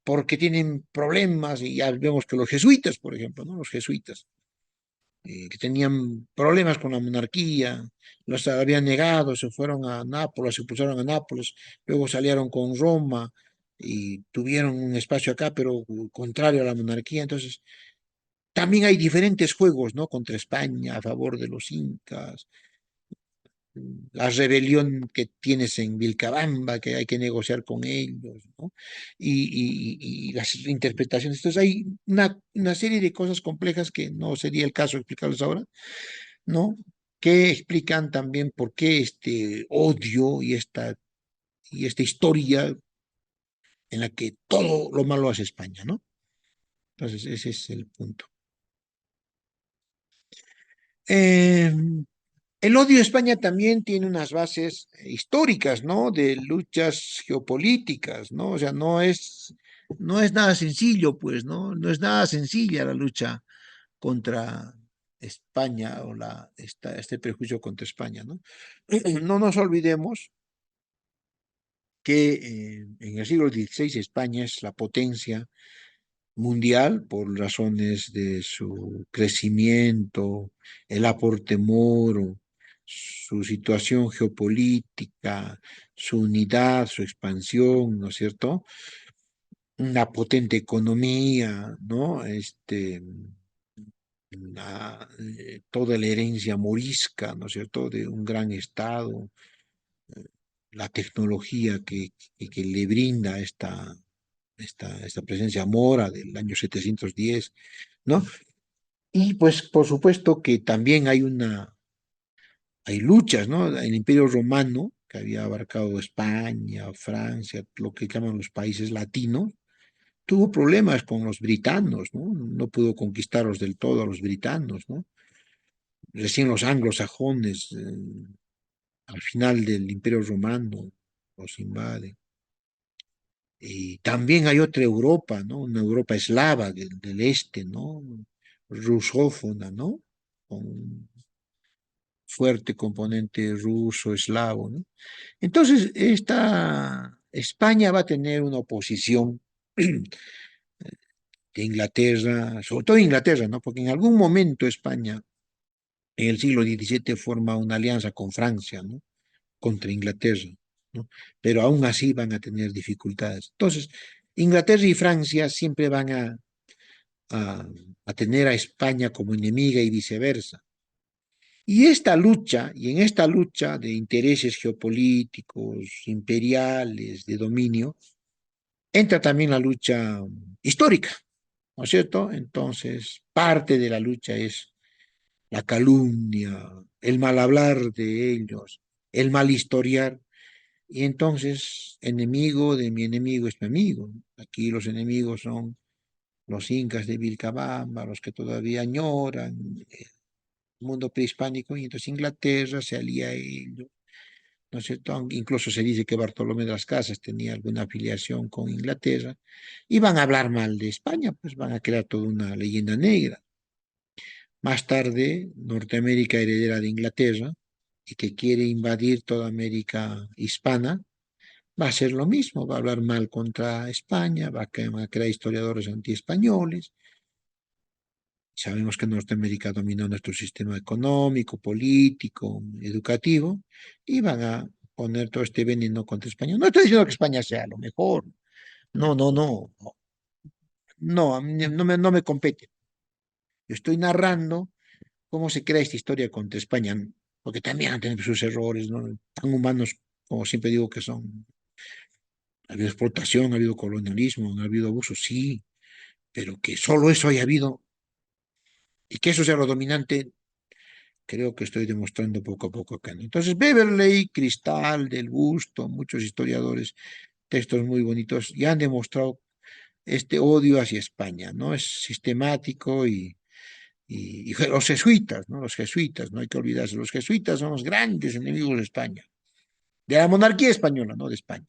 porque tienen problemas, y ya vemos que los jesuitas, por ejemplo, ¿no? Los jesuitas, que tenían problemas con la monarquía, los habían negado, se fueron a Nápoles, se expulsaron a Nápoles, luego salieron con Roma y tuvieron un espacio acá, pero contrario a la monarquía. Entonces, también hay diferentes juegos, ¿no? Contra España, a favor de los incas, la rebelión que tienes en Vilcabamba, que hay que negociar con ellos, ¿no? Y las interpretaciones. Entonces hay una serie de cosas complejas que no sería el caso explicarlos ahora, ¿no? Que explican también por qué este odio y esta historia en la que todo lo malo hace España, ¿no? Entonces ese es el punto. Eh, El odio a España también tiene unas bases históricas, ¿no? De luchas geopolíticas, ¿no? O sea, no es nada sencillo, pues, ¿no? No es nada sencilla la lucha contra España o este prejuicio contra España, ¿no? No nos olvidemos que en el siglo XVI España es la potencia mundial por razones de su crecimiento, el aporte moro, su situación geopolítica, su unidad, su expansión, ¿no es cierto? Una potente economía, ¿no? Toda la herencia morisca, ¿no es cierto?, de un gran Estado, la tecnología que le brinda esta presencia mora del año 710, ¿no? Y pues por supuesto que también hay luchas, ¿no? El Imperio Romano, que había abarcado España, Francia, lo que llaman los países latinos, tuvo problemas con los britanos, ¿no? No pudo conquistarlos del todo a los britanos, ¿no? Recién los anglosajones, al final del Imperio Romano, los invaden. Y también hay otra Europa, ¿no? Una Europa eslava del este, ¿no? Rusófona, ¿no? Con fuerte componente ruso, eslavo, ¿no? Entonces, España va a tener una oposición de Inglaterra, sobre todo Inglaterra, ¿no? Porque en algún momento España, en el siglo XVII, forma una alianza con Francia, ¿no? Contra Inglaterra, ¿no? Pero aún así van a tener dificultades. Entonces, Inglaterra y Francia siempre van a, a tener a España como enemiga y viceversa. Y en esta lucha de intereses geopolíticos, imperiales, de dominio, entra también la lucha histórica, ¿no es cierto? Entonces, parte de la lucha es la calumnia, el mal hablar de ellos, el mal historiar, y entonces, enemigo de mi enemigo es mi amigo. Aquí los enemigos son los incas de Vilcabamba, los que todavía añoran el mundo prehispánico, y entonces Inglaterra se alía a ellos, ¿no es cierto? Incluso se dice que Bartolomé de las Casas tenía alguna afiliación con Inglaterra, y van a hablar mal de España, pues van a crear toda una leyenda negra. Más tarde, Norteamérica, heredera de Inglaterra, y que quiere invadir toda América hispana, Va a ser lo mismo, va a hablar mal contra España, va a crear historiadores antiespañoles. Sabemos que Norteamérica dominó nuestro sistema económico, político, educativo, y van a poner todo este veneno contra España. No estoy diciendo que España sea lo mejor, no, no, no, no, a mí no me compete. Yo estoy narrando cómo se crea esta historia contra España, porque también han tenido sus errores, ¿no? Tan humanos como siempre digo que son. Ha habido explotación, ha habido colonialismo, ha habido abuso, sí, pero que solo eso haya habido y que eso sea lo dominante, creo que estoy demostrando poco a poco acá, ¿no? Entonces, Beverley, Cristal, Del Busto, muchos historiadores, textos muy bonitos, ya han demostrado este odio hacia España, ¿no? Es sistemático y los jesuitas, ¿no? Los jesuitas, no hay que olvidarse, los jesuitas son los grandes enemigos de España, de la monarquía española, no de España.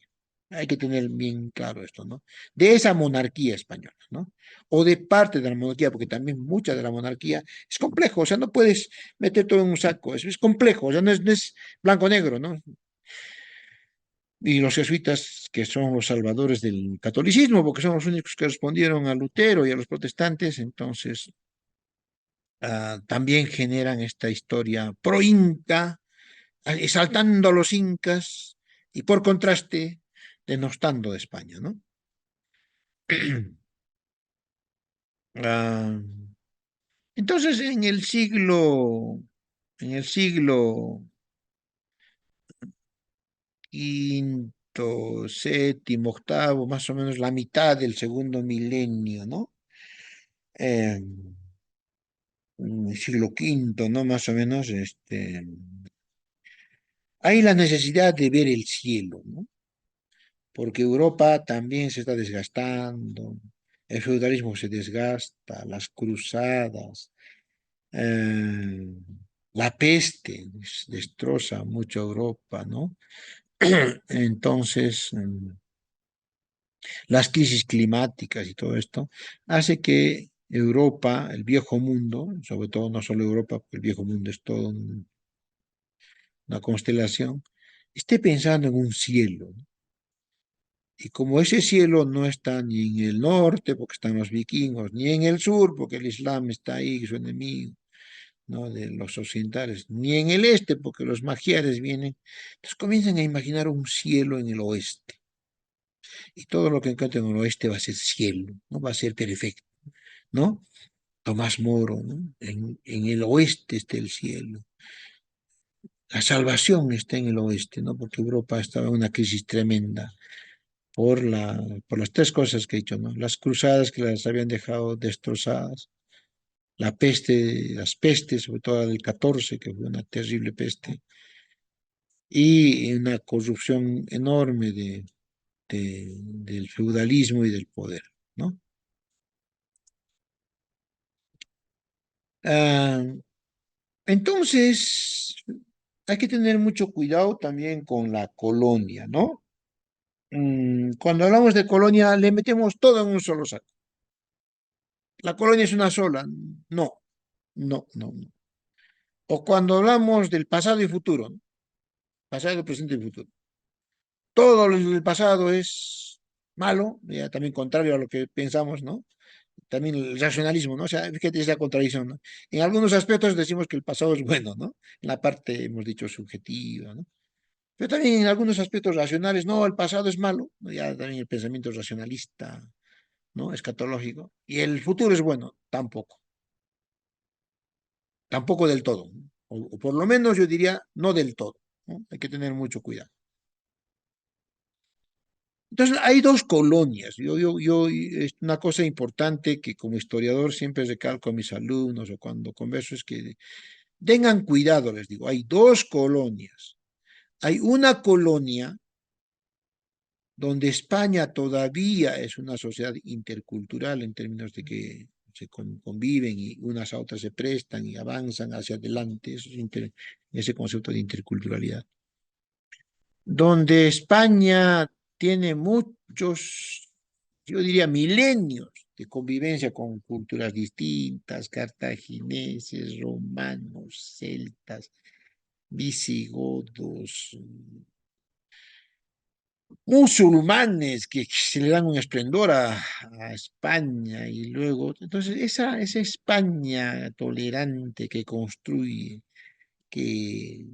Hay que tener bien claro esto, ¿no? De esa monarquía española, ¿no? O de parte de la monarquía, porque también mucha de la monarquía es complejo, o sea, no puedes meter todo en un saco, es complejo, o sea, no es blanco-negro, ¿no? Y los jesuitas, que son los salvadores del catolicismo, porque son los únicos que respondieron a Lutero y a los protestantes, entonces también generan esta historia pro-inca, exaltando a los incas y por contraste, denostando de España, ¿no? Ah, entonces, en el siglo quinto, séptimo, octavo, más o menos la mitad del segundo milenio, ¿no? Eh, en el siglo quinto, ¿no? Más o menos, hay la necesidad de ver el cielo, ¿no? Porque Europa también se está desgastando, el feudalismo se desgasta, las cruzadas, eh, la peste destroza mucho Europa, ¿no? Entonces, las crisis climáticas y todo esto hace que Europa, el viejo mundo, sobre todo no solo Europa, porque el viejo mundo es toda una constelación, esté pensando en un cielo, ¿no? Y como ese cielo no está ni en el norte, porque están los vikingos, ni en el sur, porque el Islam está ahí, su enemigo, ¿no? De los occidentales, ni en el este, porque los magiares vienen, entonces comienzan a imaginar un cielo en el oeste. Y todo lo que encuentren en el oeste va a ser cielo, ¿no? Va a ser perfecto, ¿no? Tomás Moro, ¿no? En el oeste está el cielo. La salvación está en el oeste, ¿no? Porque Europa estaba en una crisis tremenda por las tres cosas que he dicho, ¿no? Las cruzadas que las habían dejado destrozadas, la peste, las pestes, sobre todo la del 14, que fue una terrible peste, y una corrupción enorme del feudalismo y del poder, ¿no? Ah, entonces, hay que tener mucho cuidado también con la colonia, ¿no? Cuando hablamos de colonia, le metemos todo en un solo saco. La colonia es una sola. No, no, no, no. O cuando hablamos del pasado y futuro, ¿no? Pasado, presente y futuro. Todo lo del pasado es malo, ya también contrario a lo que pensamos, ¿no? También el racionalismo, ¿no? O sea, fíjate esa contradicción, ¿no? En algunos aspectos decimos que el pasado es bueno, ¿no? En la parte, hemos dicho, subjetiva, ¿no? Pero también en algunos aspectos racionales, no, el pasado es malo, ¿no? Ya también el pensamiento racionalista, ¿no? Escatológico. Y el futuro es bueno, tampoco, tampoco del todo, ¿no? O por lo menos yo diría, no del todo, ¿no? Hay que tener mucho cuidado. Entonces, hay dos colonias. Es una cosa importante que como historiador siempre recalco a mis alumnos o cuando converso es que tengan cuidado, les digo, hay dos colonias. Hay una colonia donde España todavía es una sociedad intercultural en términos de que se conviven y unas a otras se prestan y avanzan hacia adelante, ese concepto de interculturalidad, donde España tiene muchos, yo diría milenios de convivencia con culturas distintas, cartagineses, romanos, celtas, visigodos, musulmanes que se le dan un esplendor a España y luego, entonces esa España tolerante que construye, que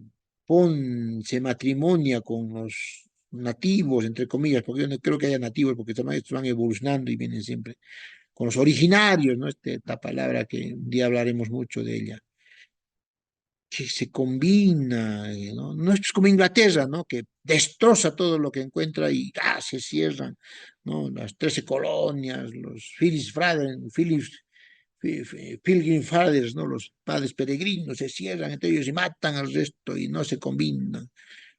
se matrimonia con los nativos, entre comillas, porque yo no creo que haya nativos, porque también estos van evolucionando y vienen siempre con los originarios, ¿no? Esta palabra que un día hablaremos mucho de ella, que se combina, ¿no? No es como Inglaterra, ¿no? Que destroza todo lo que encuentra y se cierran, ¿no? Las 13 colonias, los Pilgrim Fathers, ¿no? Los padres peregrinos se cierran entre ellos y matan al resto y no se combinan.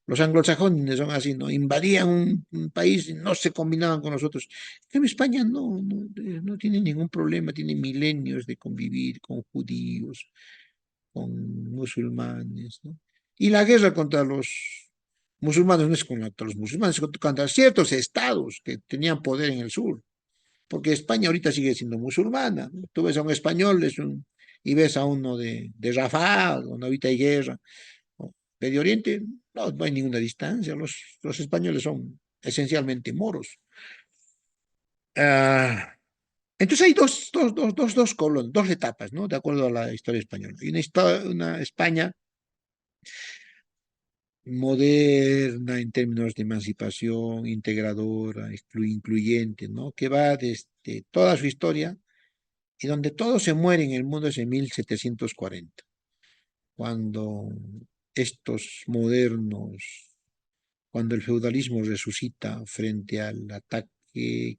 Los anglosajones son así, ¿no? Invadían un país y no se combinaban con nosotros. En España no tiene ningún problema, tiene milenios de convivir con judíos, con musulmanes, ¿no? Y la guerra contra los musulmanes no es contra los musulmanes, es contra ciertos estados que tenían poder en el sur, porque España ahorita sigue siendo musulmana, ¿no? Tú ves a un español y ves a uno de Rafah, donde ahorita hay guerra, ¿no? Medio Oriente, no hay ninguna distancia, los españoles son esencialmente moros. Ah, entonces hay dos etapas, ¿no? De acuerdo a la historia española. Hay una España moderna en términos de emancipación, integradora, incluyente, ¿no? Que va desde toda su historia y donde todo se muere en el mundo es en 1740, cuando estos modernos, cuando el feudalismo resucita frente al ataque que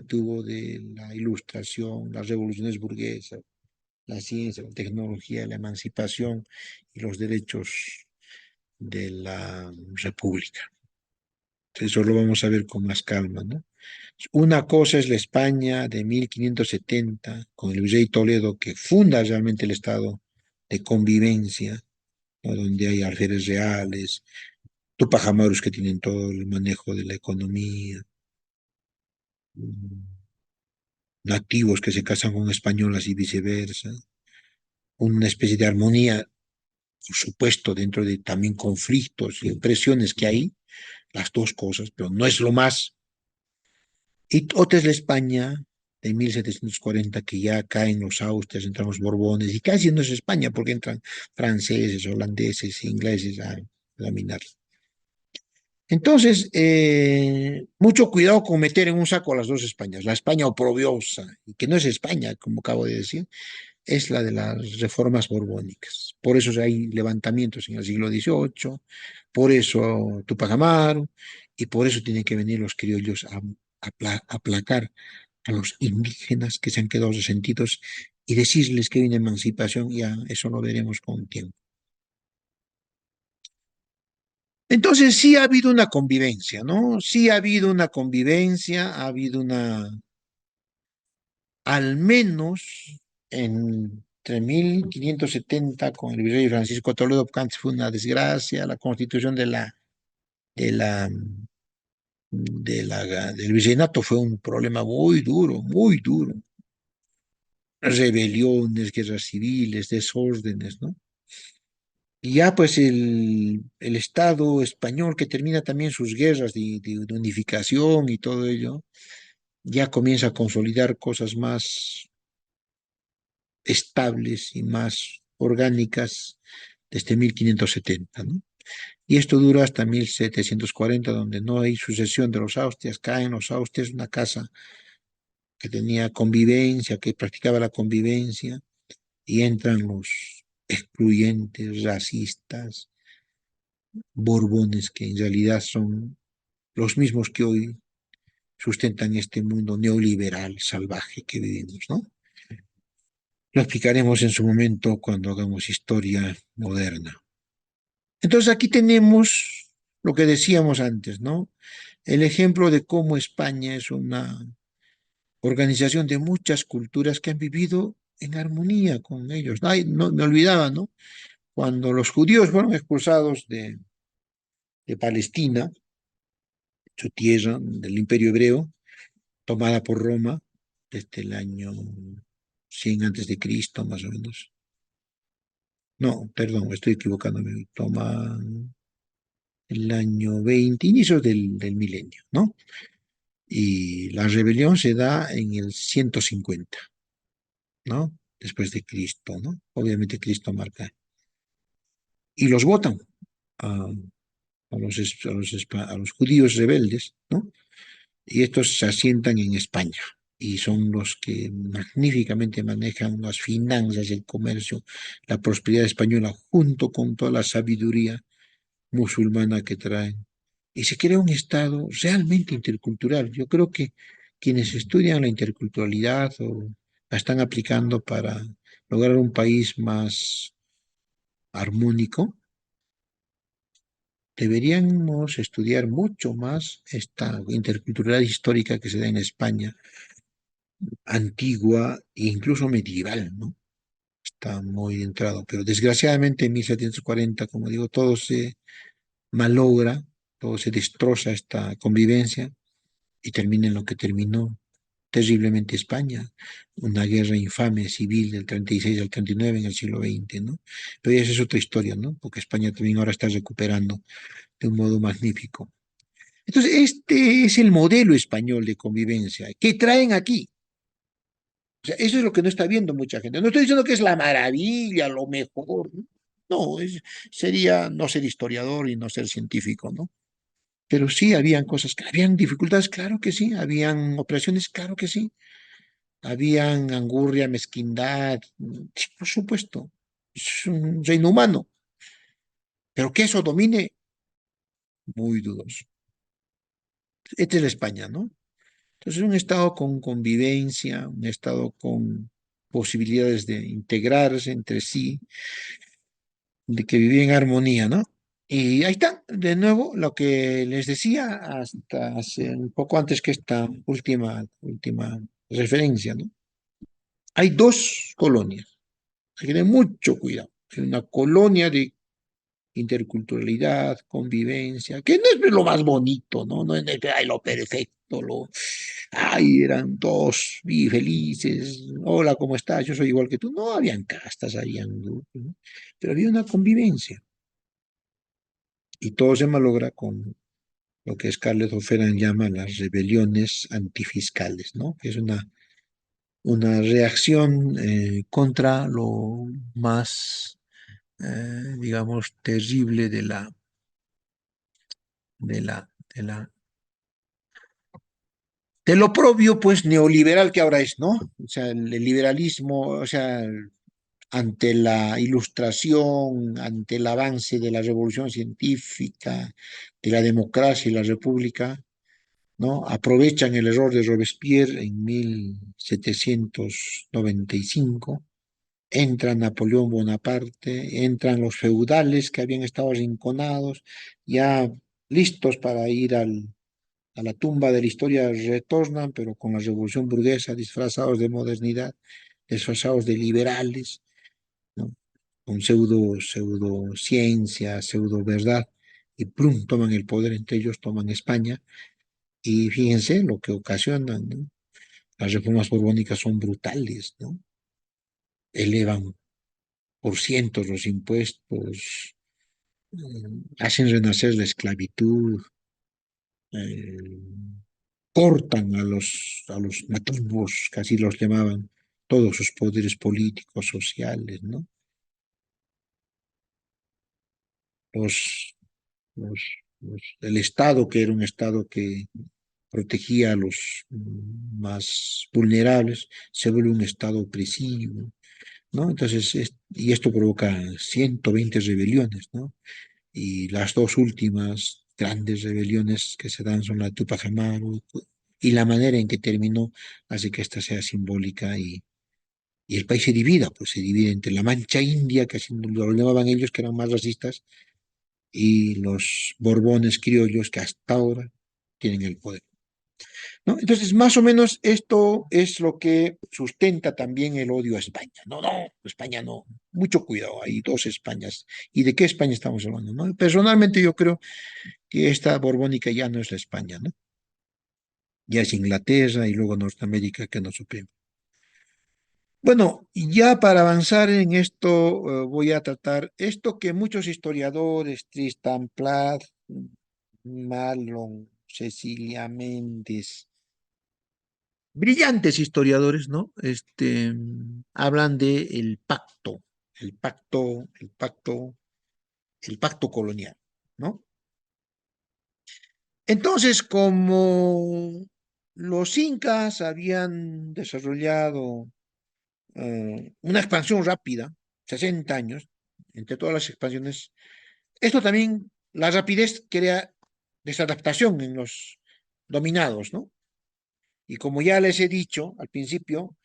tuvo de la ilustración, las revoluciones burguesas, la ciencia, la tecnología, la emancipación y los derechos de la República. Eso lo vamos a ver con más calma, ¿no? Una cosa es la España de 1570, con el virrey Toledo, que funda realmente el estado de convivencia, ¿no? Donde hay alférez reales, tupajamaros que tienen todo el manejo de la economía, mm, nativos que se casan con españolas y viceversa, una especie de armonía, por supuesto, dentro de también conflictos y presiones que hay, las dos cosas, pero no es lo más. Y otra es la España de 1740, que ya caen los Austrias, entran los Borbones, y casi no es España, porque entran franceses, holandeses, ingleses a dominar. Entonces, mucho cuidado con meter en un saco las dos Españas, la España oprobiosa, y que no es España, como acabo de decir, es la de las reformas borbónicas. Por eso hay levantamientos en el siglo XVIII, por eso Tupac Amaru, y por eso tienen que venir los criollos a aplacar a los indígenas que se han quedado resentidos y decirles que hay una emancipación, ya eso lo veremos con tiempo. Entonces sí ha habido una convivencia, ¿no? Sí ha habido una convivencia, al menos entre 1570 con el virrey Francisco Toledo, que antes fue una desgracia, la constitución de la, del virreinato fue un problema muy duro, rebeliones, guerras civiles, desórdenes, ¿no? Y ya pues el Estado español que termina también sus guerras de unificación y todo ello, ya comienza a consolidar cosas más estables y más orgánicas desde 1570, ¿no? Y esto dura hasta 1740, donde no hay sucesión de los Austrias, caen los Austrias, una casa que tenía convivencia, que practicaba la convivencia, y entran los excluyentes, racistas, borbones, que en realidad son los mismos que hoy sustentan este mundo neoliberal salvaje que vivimos, ¿no? Lo explicaremos en su momento cuando hagamos historia moderna. Entonces aquí tenemos lo que decíamos antes, ¿no? El ejemplo de cómo España es una organización de muchas culturas que han vivido en armonía con ellos. Ay, no, me olvidaba, ¿no? Cuando los judíos fueron expulsados de Palestina, su tierra, del Imperio Hebreo, tomada por Roma desde el año 100 antes de Cristo, más o menos. No, perdón, estoy equivocándome. Toma. el año 20 inicios del milenio, ¿no? Y la rebelión se da en el 150, ¿no? Después de Cristo, ¿no? Obviamente Cristo marca. Y los votan a, a los judíos rebeldes, ¿no? Y estos se asientan en España y son los que magníficamente manejan las finanzas, el comercio, la prosperidad española, junto con toda la sabiduría musulmana que traen. Y se crea un Estado realmente intercultural. Yo creo que quienes estudian la interculturalidad o la están aplicando para lograr un país más armónico, deberíamos estudiar mucho más esta interculturalidad histórica que se da en España, antigua e incluso medieval, ¿no? Está muy entrado, pero desgraciadamente en 1740, como digo, todo se malogra, todo se destroza esta convivencia y termina en lo que terminó terriblemente España, una guerra infame civil del 36 al 39 en el siglo XX, ¿no? Pero esa es otra historia, ¿no? Porque España también ahora está recuperando de un modo magnífico. Entonces, este es el modelo español de convivencia que traen aquí. O sea, eso es lo que no está viendo mucha gente. No estoy diciendo que es la maravilla, lo mejor, ¿no? No, sería no ser historiador y no ser científico, ¿no? Pero sí habían cosas, habían dificultades, claro que sí, habían operaciones, claro que sí, habían angurria, mezquindad, sí, por supuesto, es un reino humano, pero que eso domine, muy dudoso. Esta es la España, ¿no? Entonces, un Estado con convivencia, un Estado con posibilidades de integrarse entre sí, de que vivía en armonía, ¿no? Y ahí está, de nuevo, lo que les decía hasta hace un poco antes que esta última referencia, ¿no? Hay dos colonias, hay que tener mucho cuidado. Hay una colonia de interculturalidad, convivencia, que no es lo más bonito, ¿no? No es ay, lo perfecto, ay, eran todos y felices, hola, ¿cómo estás? Yo soy igual que tú. No, habían castas, habían grupos, ¿no? Pero había una convivencia y todo se malogra con lo que Scarlett O'Hagan llama las rebeliones antifiscales, ¿no? Que es una reacción contra lo más, digamos, terrible de la, de la, de lo propio, pues, neoliberal que ahora es, ¿no? O sea, el liberalismo, o sea, ante la ilustración, ante el avance de la revolución científica, de la democracia y la república, ¿no? Aprovechan el error de Robespierre en 1795, entra Napoleón Bonaparte, entran los feudales que habían estado arrinconados, ya listos para ir a la tumba de la historia, retornan, pero con la revolución burguesa, disfrazados de modernidad, disfrazados de liberales, ¿no? Con pseudo ciencia, pseudo verdad, y plum, toman el poder, entre ellos toman España, y fíjense lo que ocasionan, ¿no? Las reformas borbónicas son brutales, ¿no? Elevan por cientos los impuestos, hacen renacer la esclavitud, eh, cortan a los nativos, que así los llamaban, todos sus poderes políticos, sociales, ¿no? Los, el Estado, que era un Estado que protegía a los más vulnerables, se vuelve un Estado opresivo, ¿no? Entonces, y esto provoca 120 rebeliones, ¿no? Y las dos últimas grandes rebeliones que se dan son la de Tupac Amaru y la manera en que terminó hace que esta sea simbólica y el país se divida, pues se divide entre la Mancha India, que así lo llamaban ellos, que eran más racistas, y los Borbones criollos, que hasta ahora tienen el poder, ¿no? Entonces, más o menos esto es lo que sustenta también el odio a España. No, no, España no. Mucho cuidado, hay dos Españas. ¿Y de qué España estamos hablando, no? Personalmente yo creo que esta borbónica ya no es la España, ¿no? Ya es Inglaterra y luego Norteamérica que nos oprime. Bueno, y ya para avanzar en esto, voy a tratar esto que muchos historiadores, Tristan Plath, Marlon, Cecilia Méndez, brillantes historiadores, ¿no? Hablan de el pacto, el pacto, el pacto colonial, ¿no? Entonces, como los incas habían desarrollado una expansión rápida, 60 años, entre todas las expansiones, esto también, la rapidez crea desadaptación en los dominados, ¿no? Y como ya les he dicho al principio,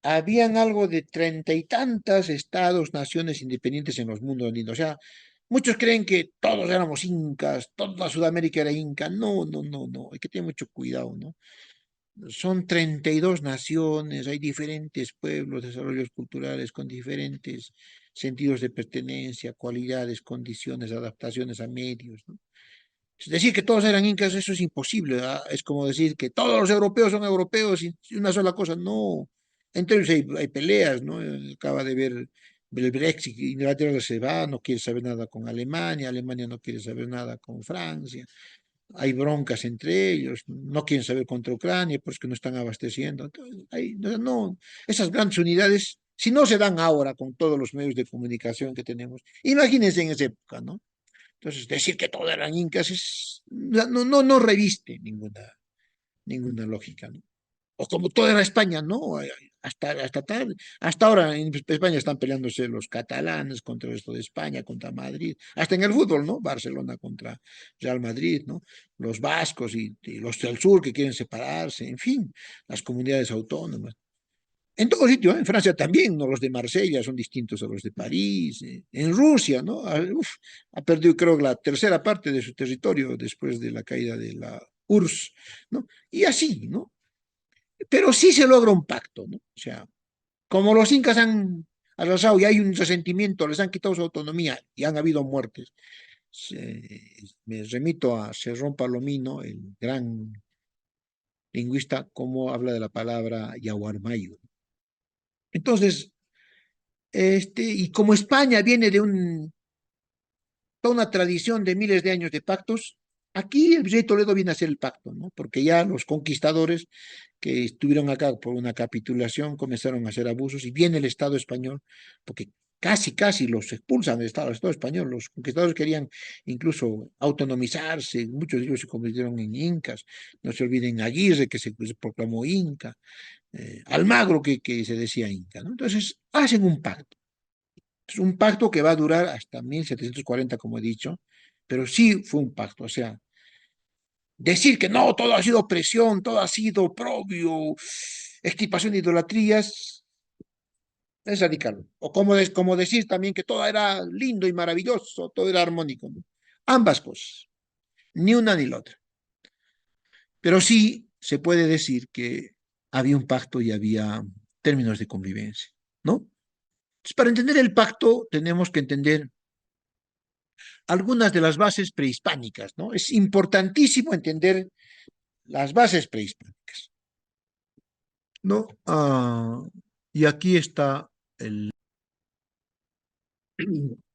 habían algo de 30 y tantos estados, naciones independientes en los mundos andinos. O sea, muchos creen que todos éramos incas, toda Sudamérica era inca. No, no, no, no. Hay que tener mucho cuidado, ¿no? Son 32 naciones, hay diferentes pueblos, desarrollos culturales con diferentes sentidos de pertenencia, cualidades, condiciones, adaptaciones a medios, ¿no? Es decir, que todos eran incas, eso es imposible, ¿verdad? Es como decir que todos los europeos son europeos y una sola cosa, no. Entre ellos hay peleas, ¿no? Acaba de ver el Brexit, Inglaterra se va, no quiere saber nada con Alemania, Alemania no quiere saber nada con Francia, hay broncas entre ellos, no quieren saber contra Ucrania, pues que no están abasteciendo. Entonces, no, esas grandes unidades, si no se dan ahora con todos los medios de comunicación que tenemos, imagínense en esa época, ¿no? Entonces, decir que todos eran incas no reviste ninguna lógica, ¿no? O como toda era España, ¿no? Hasta ahora en España están peleándose los catalanes contra el resto de España, contra Madrid, hasta en el fútbol, ¿no? Barcelona contra Real Madrid, ¿no? Los vascos y los del sur que quieren separarse, en fin, las comunidades autónomas. En todo sitio, ¿eh? En Francia también, ¿no? Los de Marsella son distintos a los de París. En Rusia, ¿no? Ha perdido, creo, la tercera parte de su territorio después de la caída de la URSS, ¿no? Y así, ¿no? Pero sí se logra un pacto, ¿no? O sea, como los incas han arrasado y hay un resentimiento, les han quitado su autonomía y han habido muertes. Me remito a Cerrón Palomino, el gran lingüista, como habla de la palabra yaguarmayo. Entonces, y como España viene de toda una tradición de miles de años de pactos, aquí el Virrey Toledo viene a hacer el pacto, ¿no? Porque ya los conquistadores que estuvieron acá por una capitulación comenzaron a hacer abusos y viene el Estado español, porque casi los expulsan del Estado español. Los conquistadores querían incluso autonomizarse, muchos de ellos se convirtieron en incas. No se olviden Aguirre, que se proclamó inca, Almagro, que se decía inca, ¿no? Entonces hacen un pacto. Es un pacto que va a durar hasta 1740, como he dicho, pero sí fue un pacto. O sea, decir que no, todo ha sido opresión, todo ha sido oprobio, extirpación de idolatrías, es radical. O como decir también que todo era lindo y maravilloso, todo era armónico, ¿no? Ambas cosas, ni una ni la otra. Pero sí se puede decir que había un pacto y había términos de convivencia, ¿no? Entonces, para entender el pacto tenemos que entender algunas de las bases prehispánicas, ¿no? Es importantísimo entender las bases prehispánicas, ¿no? Y aquí está el...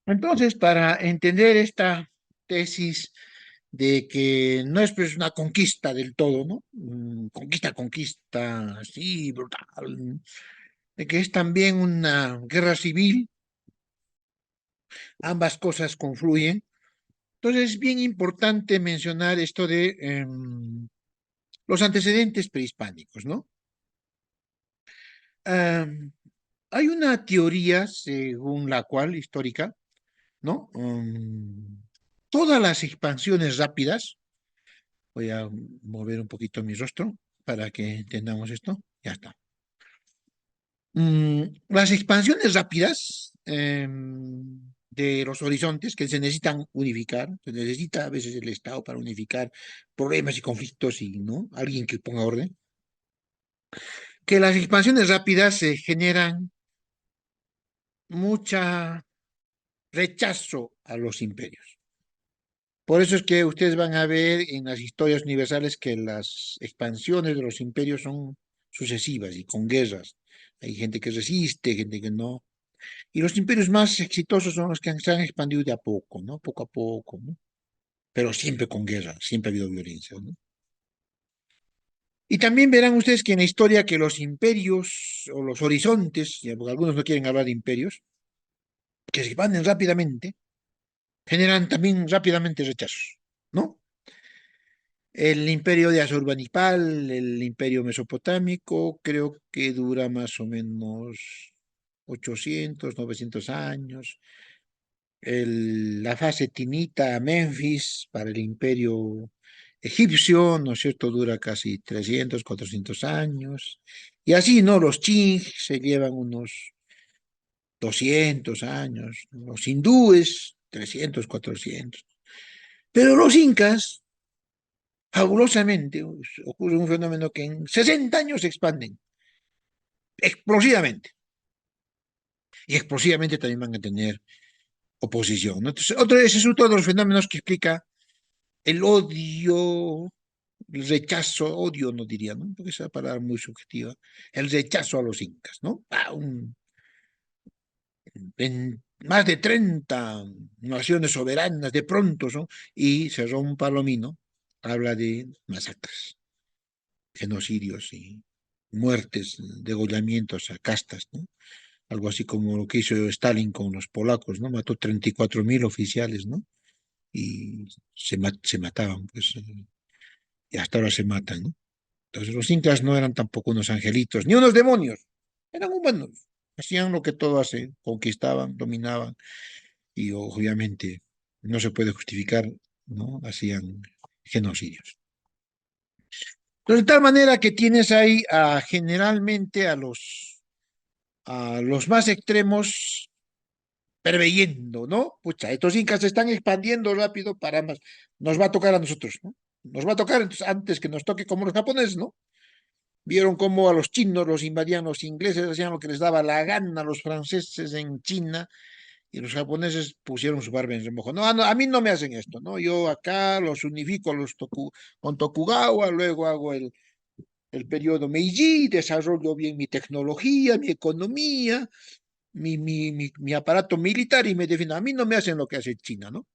Entonces, para entender esta tesis de que no es pues una conquista del todo, ¿no? Conquista, así, brutal, de que es también una guerra civil, ambas cosas confluyen. Entonces, es bien importante mencionar esto de los antecedentes prehispánicos, ¿no? Um, Hay una teoría según la cual, histórica, ¿no? Todas las expansiones rápidas, voy a mover un poquito mi rostro para que entendamos esto, ya está. Las expansiones rápidas de los horizontes que se necesitan unificar, se necesita a veces el Estado para unificar problemas y conflictos y, ¿no? Alguien que ponga orden, que las expansiones rápidas se generan mucha rechazo a los imperios. Por eso es que ustedes van a ver en las historias universales que las expansiones de los imperios son sucesivas y con guerras. Hay gente que resiste, gente que no. Y los imperios más exitosos son los que se han expandido de a poco, ¿no? Poco a poco, ¿no? pero siempre con guerra, siempre ha habido violencia, ¿no? Y también verán ustedes que en la historia que los imperios o los horizontes, ya, porque algunos no quieren hablar de imperios, que se expanden rápidamente, generan también rápidamente rechazos, ¿no? El imperio de Asurbanipal, el imperio mesopotámico, creo que dura más o menos 800, 900 años. La fase tinita, Memphis, para el imperio egipcio, ¿no es cierto?, dura casi 300, 400 años. Y así, ¿no? Los Qing se llevan unos 200 años, los hindúes 300, 400. Pero los incas, fabulosamente, ocurre un fenómeno que en 60 años se expanden explosivamente. Y explosivamente también van a tener oposición, ¿no? Entonces, ese es otro de los fenómenos que explica el odio, el rechazo, odio no diría, ¿no? Porque esa palabra muy subjetiva, el rechazo a los incas, ¿no? En más de 30 naciones soberanas de pronto, ¿no? Y Cerrón Palomino habla de masacres, genocidios y muertes, degollamientos a castas, ¿no? Algo así como lo que hizo Stalin con los polacos, ¿no? Mató 34.000 oficiales, ¿no? Y se mataban, pues, y hasta ahora se matan, ¿no? Entonces los incas no eran tampoco unos angelitos, ni unos demonios, eran humanos, hacían lo que todo hace, conquistaban, dominaban, y obviamente no se puede justificar, ¿no? Hacían genocidios. Entonces, de tal manera que tienes ahí generalmente a los más extremos preveyendo, ¿no? Pucha, estos incas se están expandiendo rápido para más. Nos va a tocar a nosotros, ¿no? Nos va a tocar entonces, antes que nos toque como los japoneses, ¿no? Vieron cómo a los chinos los invadían los ingleses, hacían lo que les daba la gana a los franceses en China, y los japoneses pusieron su barba en remojo. No, a mí no me hacen esto, ¿no? Yo acá los unifico con Tokugawa, luego hago el periodo Meiji, desarrollo bien mi tecnología, mi economía, mi aparato militar y me defiendo. A mí no me hacen lo que hace China, ¿no?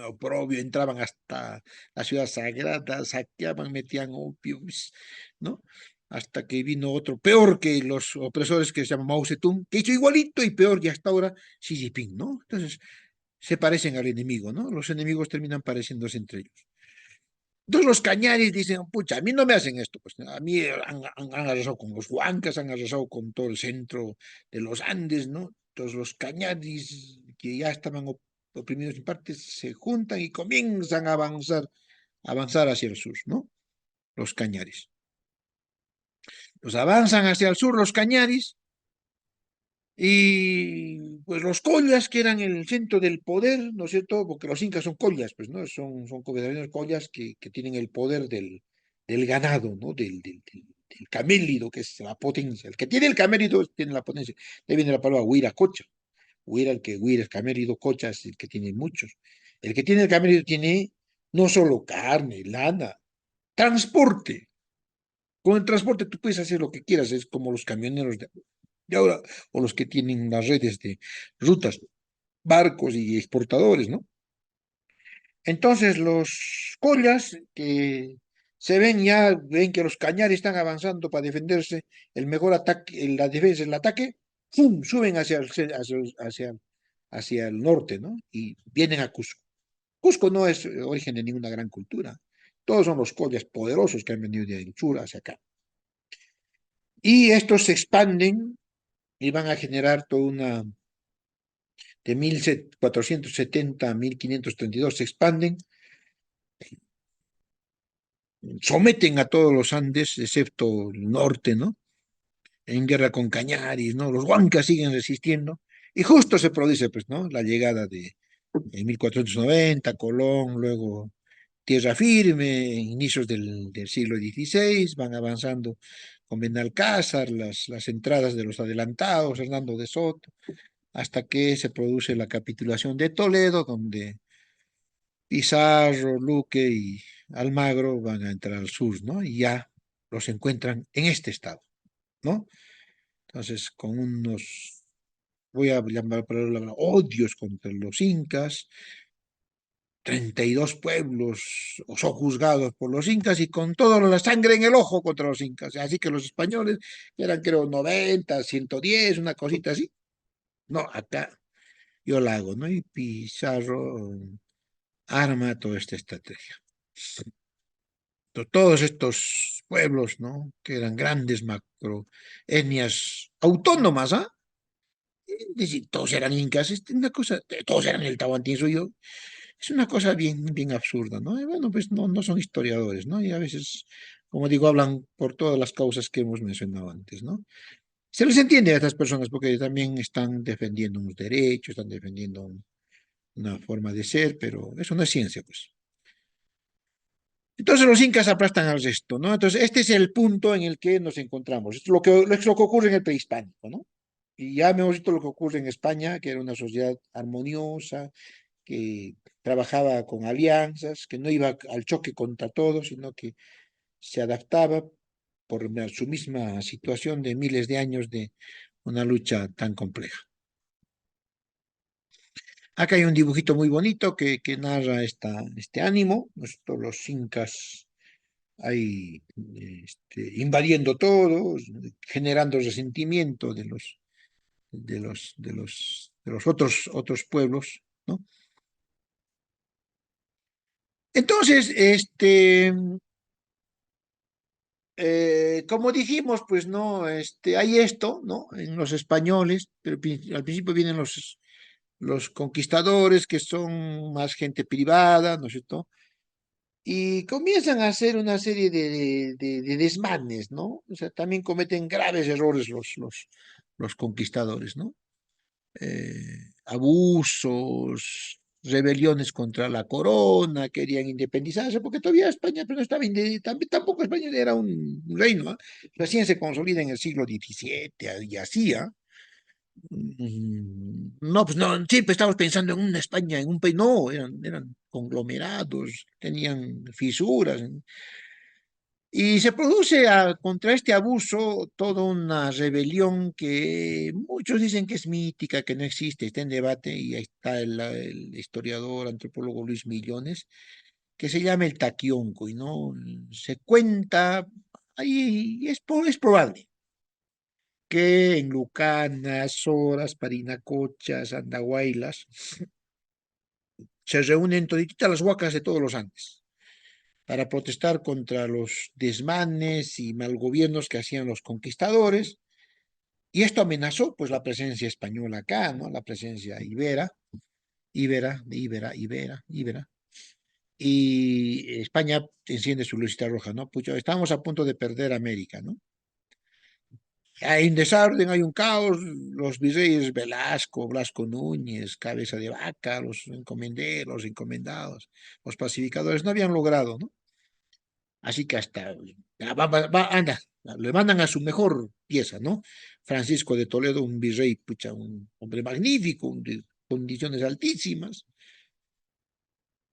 Oprobio, entraban hasta la ciudad sagrada, saqueaban, metían opios, ¿no? Hasta que vino otro, peor que los opresores que se llama Mao Zedong, que hizo igualito y peor, y hasta ahora Xi Jinping, ¿no? Entonces, se parecen al enemigo, ¿no? Los enemigos terminan pareciéndose entre ellos. Entonces los cañaris dicen, pucha, a mí no me hacen esto, pues a mí han arrasado con los huancas, han arrasado con todo el centro de los Andes, ¿no? Entonces los cañaris que ya estaban oprimidos en parte se juntan y comienzan a avanzar hacia el sur, ¿no? Los cañaris. Los avanzan hacia el sur los cañaris y pues los collas, que eran el centro del poder, ¿no es cierto? Porque los incas son collas, pues, ¿no? Son confederaciones collas que tienen el poder del ganado, ¿no? Del camélido, que es la potencia. El que tiene el camélido tiene la potencia. De ahí viene la palabra huira, cocha. Huira es camélido, cocha es el que tiene muchos. El que tiene el camélido tiene no solo carne, lana, transporte. Con el transporte tú puedes hacer lo que quieras, es como los camioneros de ahora, o los que tienen las redes de rutas, barcos y exportadores, ¿no? Entonces los collas que se ven ya, ven que los cañares están avanzando para defenderse, el mejor ataque, la defensa es el ataque, ¡fum! Suben hacia el norte, ¿no? Y vienen a Cusco. Cusco no es origen de ninguna gran cultura. Todos son los collas poderosos que han venido del sur hacia acá. Y estos se expanden y van a generar toda una de 1470 a 1532 se expanden, someten a todos los Andes, excepto el norte, ¿no? En guerra con Cañaris, ¿no? Los huancas siguen resistiendo, y justo se produce, pues, ¿no? La llegada en 1490, Colón, luego Tierra Firme, inicios del siglo XVI, van avanzando con Benalcázar, las entradas de los adelantados, Hernando de Soto, hasta que se produce la capitulación de Toledo, donde Pizarro, Luque y Almagro van a entrar al sur, ¿no? Y ya los encuentran en este estado, ¿no? Entonces, con unos, voy a llamar palabra odios contra los incas, 32 pueblos son juzgados por los incas y con toda la sangre en el ojo contra los incas. Así que los españoles eran, creo, 90, 110, una cosita así. No, acá yo la hago, ¿no? Y Pizarro arma toda esta estrategia. Todos estos pueblos, ¿no? Que eran grandes macroetnias autónomas, ¿ah? Es decir, todos eran incas, es una cosa, todos eran el Tahuantinsuyo. Es una cosa bien, bien absurda, ¿no? Y bueno, pues no son historiadores, ¿no? Y a veces, como digo, hablan por todas las causas que hemos mencionado antes, ¿no? Se les entiende a estas personas porque también están defendiendo unos derechos, están defendiendo una forma de ser, pero eso no es ciencia, pues. Entonces los incas aplastan al resto, ¿no? Entonces este es el punto en el que nos encontramos. Esto es lo que ocurre en el prehispánico, ¿no? Y ya hemos visto lo que ocurre en España, que era una sociedad armoniosa, que trabajaba con alianzas, que no iba al choque contra todos, sino que se adaptaba por su misma situación de miles de años de una lucha tan compleja. Acá hay un dibujito muy bonito que narra este ánimo, los incas ahí invadiendo todo, generando resentimiento de los otros pueblos, ¿no? Entonces, como dijimos, pues no, hay esto, ¿no? En los españoles, pero al principio vienen los conquistadores, que son más gente privada, ¿no es cierto? Y comienzan a hacer una serie de desmanes, ¿no? O sea, también cometen graves errores los conquistadores, ¿no? Abusos, rebeliones contra la corona, querían independizarse, porque todavía España pues, no estaba, tampoco España era un reino, ¿ah? Recién se consolida en el siglo XVII y así, ¿ah? No, pues no, siempre estamos pensando en una España, en un país, no, eran conglomerados, tenían fisuras. Y se produce contra este abuso toda una rebelión que muchos dicen que es mítica, que no existe, está en debate, y ahí está el historiador, antropólogo Luis Millones, que se llama el Taquiónco, y no se cuenta, ahí es probable que en Lucanas, Soras, Parinacochas, Andahuaylas, se reúnen todititas las huacas de todos los Andes para protestar contra los desmanes y malgobiernos que hacían los conquistadores, y esto amenazó pues la presencia española acá, ¿no? La presencia ibera, y España enciende su lucita roja, ¿no? Pues estamos a punto de perder América, ¿no? Hay un desorden, hay un caos, los virreyes Velasco, Blasco Núñez, Cabeza de Vaca, los encomenderos, los encomendados, los pacificadores, no habían logrado, ¿no? Así que hasta, anda, le mandan a su mejor pieza, ¿no? Francisco de Toledo, un virrey, pucha, un hombre magnífico, de condiciones altísimas,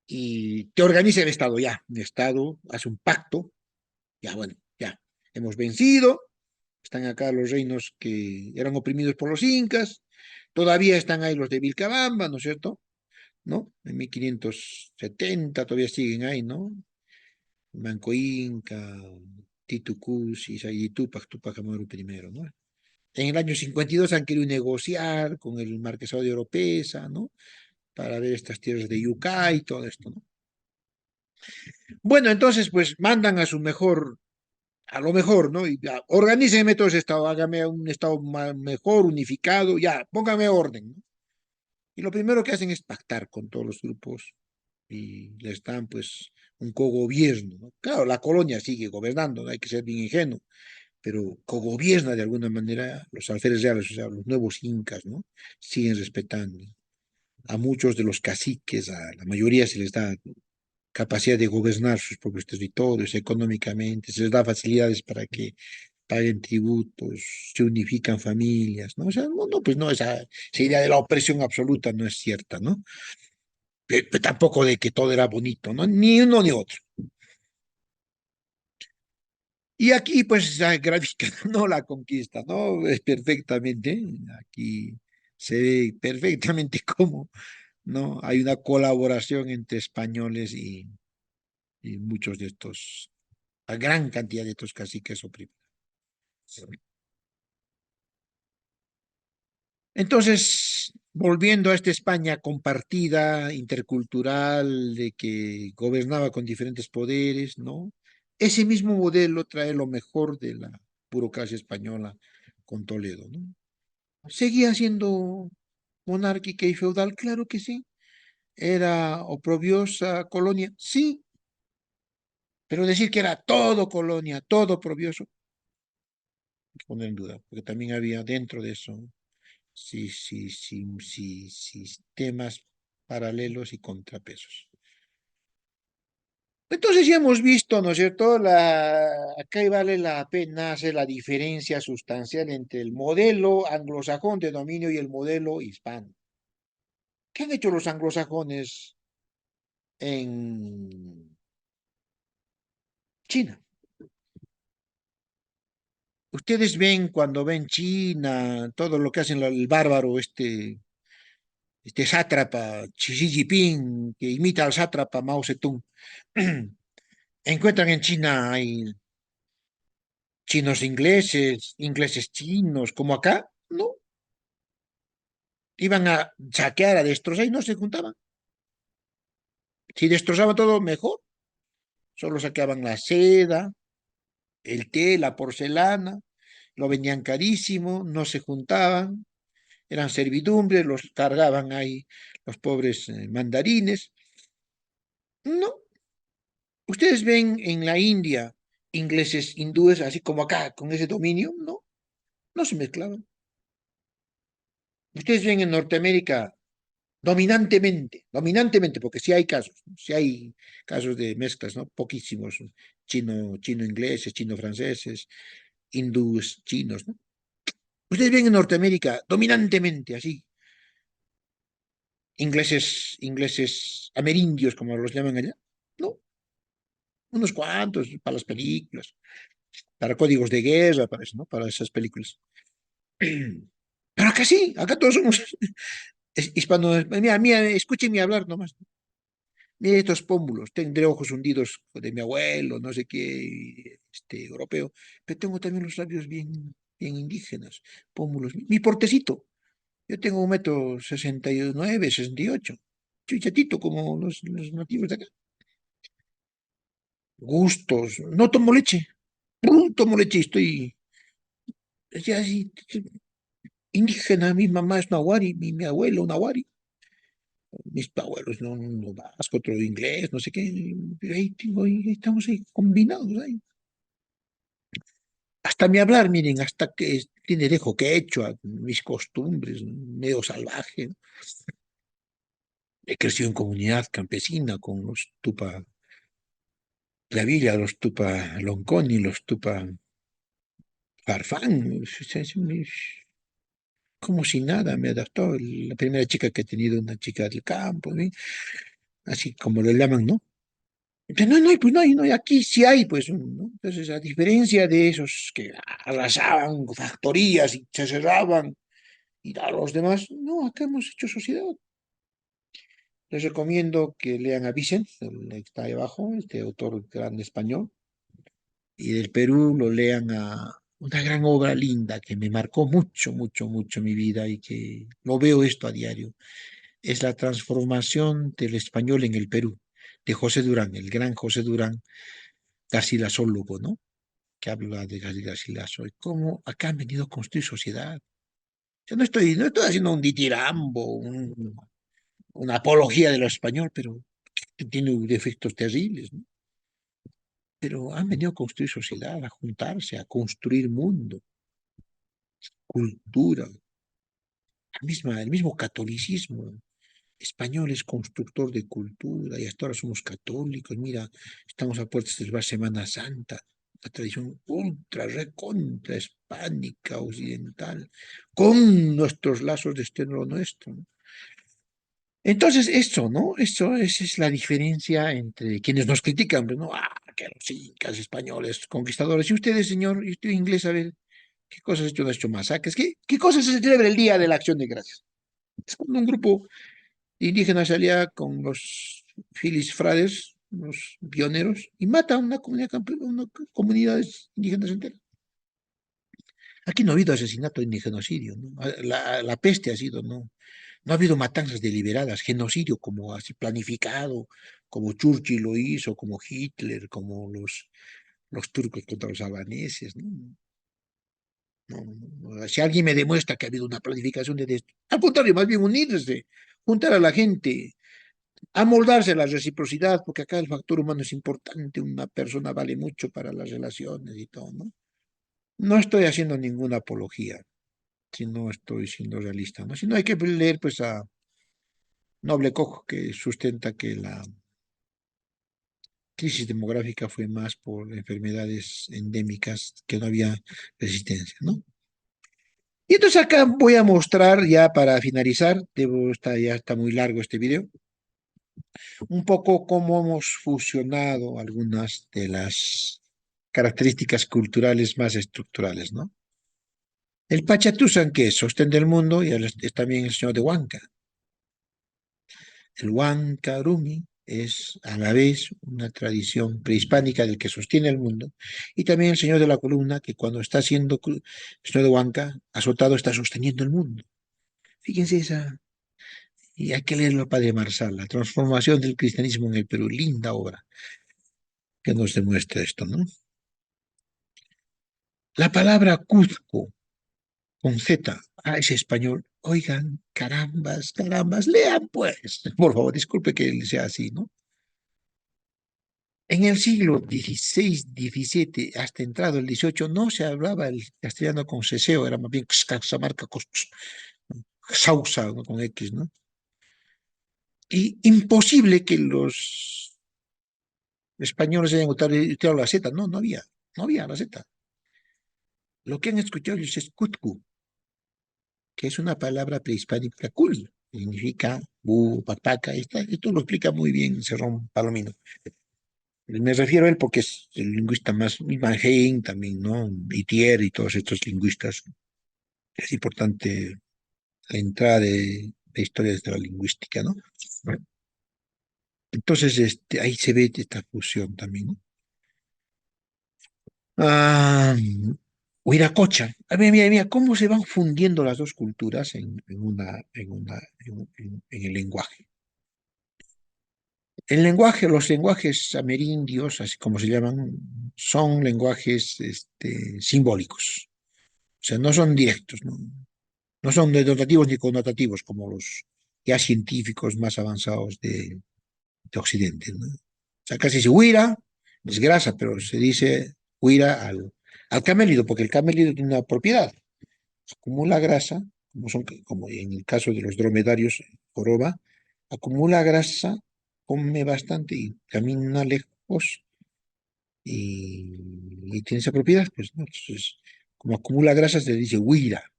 y te organiza el Estado ya. El Estado hace un pacto, ya bueno, ya, hemos vencido, están acá los reinos que eran oprimidos por los incas, todavía están ahí los de Vilcabamba, ¿no es cierto? ¿No? En 1570 todavía siguen ahí, ¿no? Manco Inca, Titu Cuzi, Saidi Tupac Amaru primero, ¿no? En el año 52 han querido negociar con el marquesado de Oropesa, ¿no? Para ver estas tierras de Yucay y todo esto, ¿no? Bueno, entonces, pues mandan a su mejor, a lo mejor, ¿no? Y ya, organícenme todo ese estado, hágame un estado mejor, unificado, ya, póngame orden, ¿no? Y lo primero que hacen es pactar con todos los grupos y les dan, pues, un cogobierno, ¿no? Claro, la colonia sigue gobernando, no hay que ser bien ingenuo, pero cogobierna de alguna manera los alférez reales, o sea, los nuevos incas, ¿no? Siguen respetando. A muchos de los caciques, a la mayoría se les da capacidad de gobernar sus propios territorios económicamente, se les da facilidades para que paguen tributos, se unifican familias, ¿no? O sea, no, pues no, esa idea de la opresión absoluta no es cierta, ¿no? Pero tampoco de que todo era bonito, ¿no? Ni uno ni otro. Y aquí, pues, gráfica, no la conquista, ¿no? Es perfectamente, aquí se ve perfectamente cómo ¿no? Hay una colaboración entre españoles y muchos de estos, la gran cantidad de estos caciques oprimidos. Entonces, volviendo a esta España compartida, intercultural, de que gobernaba con diferentes poderes, ¿no? Ese mismo modelo trae lo mejor de la burocracia española con Toledo, ¿no? ¿Seguía siendo monárquica y feudal? Claro que sí. ¿Era oprobiosa colonia? Sí, pero decir que era todo colonia, todo oprobioso, hay que poner en duda, porque también había dentro de eso sí, sí, sí, sí, sistemas paralelos y contrapesos. Entonces ya hemos visto, ¿no es cierto? Acá vale la pena hacer la diferencia sustancial entre el modelo anglosajón de dominio y el modelo hispano. ¿Qué han hecho los anglosajones en China? Ustedes ven cuando ven China, todo lo que hacen el bárbaro, este sátrapa Xi Jinping, que imita al sátrapa Mao Zedong. Encuentran en China hay chinos ingleses, ingleses chinos, como acá, no, iban a saquear, a destrozar y no se juntaban. Si destrozaban todo, mejor. Solo saqueaban la seda, el té, la porcelana, lo vendían carísimo, no se juntaban, eran servidumbres, los cargaban ahí los pobres mandarines. No, ustedes ven en la India ingleses, hindúes, así como acá, con ese dominio, no, no se mezclaban. Ustedes ven en Norteamérica dominantemente, porque sí hay casos, ¿no? Sí hay casos de mezclas, ¿no? Poquísimos, chino-ingleses, chino-franceses, hindúes, chinos, ¿no? Ustedes ven en Norteamérica dominantemente, así, ingleses amerindios, como los llaman allá, no, unos cuantos para las películas, para códigos de guerra, para eso, ¿no? Para esas películas. Pero acá sí, acá todos somos hispanos. Mira, escúchenme hablar nomás. Mire estos pómulos, tendré ojos hundidos de mi abuelo, no sé qué, europeo, pero tengo también los labios bien indígenas, pómulos. Mi portecito, yo tengo 1,69 m, 68, soy chatito como los nativos de acá. Gustos, no tomo leche, tomo leche y estoy, ya así, indígena, mi mamá es nahuari, mi abuelo nahuari, mis abuelos no vasco, otro inglés, no sé qué, pero ahí estamos ahí combinados ahí. Hasta mi hablar, miren, hasta que tiene dejo quechua, mis costumbres, medio salvaje. He crecido en comunidad campesina con los Tupa Clavilla, los Tupa Lonconi, los Tupa Farfán. Como si nada, me adaptó. La primera chica que he tenido, una chica del campo, ¿sí? Así como le llaman, ¿no? Entonces, no, pues no hay, aquí sí hay, pues, ¿no? Entonces, a diferencia de esos que arrasaban factorías y se cerraban, y a los demás, no, acá hemos hecho sociedad. Les recomiendo que lean a Vicent, el que está ahí abajo, este autor grande español, y del Perú lo lean a una gran obra linda que me marcó mucho, mucho, mucho mi vida y que lo veo esto a diario. Es La transformación del español en el Perú, de José Durán, el gran José Durán, garcilasólogo, ¿no? Que habla de Garcilaso y cómo acá han venido a construir sociedad. Yo no estoy haciendo un ditirambo, una apología de lo español, pero que tiene defectos terribles, ¿no? Pero han venido a construir sociedad, a juntarse, a construir mundo, cultura, el mismo catolicismo español es constructor de cultura y hasta ahora somos católicos. Mira, estamos a puertas de la Semana Santa, la tradición ultra, recontra hispánica, occidental, con nuestros lazos de este lo nuestro, ¿no? Entonces, eso, ¿no? Esa es la diferencia entre quienes nos critican, pues, ¿no? Que los incas españoles, conquistadores. Y ustedes, señor, y usted inglés, a ver, ¿qué cosas ha hecho masacres? ¿Qué cosas se celebra el Día de la Acción de Gracias? Es cuando un grupo indígena salía con los Phyllis Frades, los pioneros, y mata a una comunidad, una comunidades indígenas enteras. Aquí no ha habido asesinato ni genocidio, ¿no? La peste ha sido, ¿no? No ha habido matanzas deliberadas, genocidio como así planificado, como Churchill lo hizo, como Hitler, como los turcos contra los albaneses, ¿no? Si alguien me demuestra que ha habido una planificación de esto, al contrario, más bien unirse, juntar a la gente, amoldarse a la reciprocidad, porque acá el factor humano es importante, una persona vale mucho para las relaciones y todo, ¿no? No estoy haciendo ninguna apología, si no estoy siendo realista, ¿no? Si no hay que leer, pues, a Noble Koch, que sustenta que la crisis demográfica fue más por enfermedades endémicas que no había resistencia, ¿no? Y entonces acá voy a mostrar ya para finalizar, ya está muy largo este video, un poco cómo hemos fusionado algunas de las características culturales más estructurales, ¿no? El Pachatusan, que es sostén del mundo, y es también el señor de Huanca. El Huancarumi es a la vez una tradición prehispánica del que sostiene el mundo, y también el señor de la columna, que cuando está siendo el señor de Huanca azotado, está sosteniendo el mundo. Fíjense esa, y hay que leerlo al Padre Marsal, La transformación del cristianismo en el Perú, linda obra que nos demuestra esto, ¿no? La palabra Cuzco, con Z, es español. Oigan, carambas, carambas, lean pues. Por favor, disculpe que sea así, ¿no? En el siglo XVI, XVII, hasta entrado el XVIII, no se hablaba el castellano con ceseo, era más bien Caxamarca, Sausa, ¿no? Con X, ¿no? Y imposible que los españoles hayan utilizado la Z, no, no había la Z. Lo que han escuchado es Cutcu, que es una palabra prehispánica cool, significa pataca, esto lo explica muy bien Cerrón Palomino. Me refiero a él porque es el lingüista más, y Van Heijn también, ¿no? Itier y todos estos lingüistas. Es importante la entrada de historias de la lingüística, ¿no? Entonces, ahí se ve esta fusión también, ¿no? Ah, Huiracocha. A ver, mira, mira, cómo se van fundiendo las dos culturas en el lenguaje. El lenguaje, los lenguajes amerindios, así como se llaman, son lenguajes simbólicos. O sea, no son directos, ¿no? No son denotativos ni connotativos como los ya científicos más avanzados de Occidente, ¿no? O sea, casi se huira, es grasa, pero se dice huira al camélido, porque el camélido tiene una propiedad, acumula grasa, como en el caso de los dromedarios, joroba, acumula grasa, come bastante y camina lejos y tiene esa propiedad, pues, ¿no? Entonces, como acumula grasa, se le dice huira,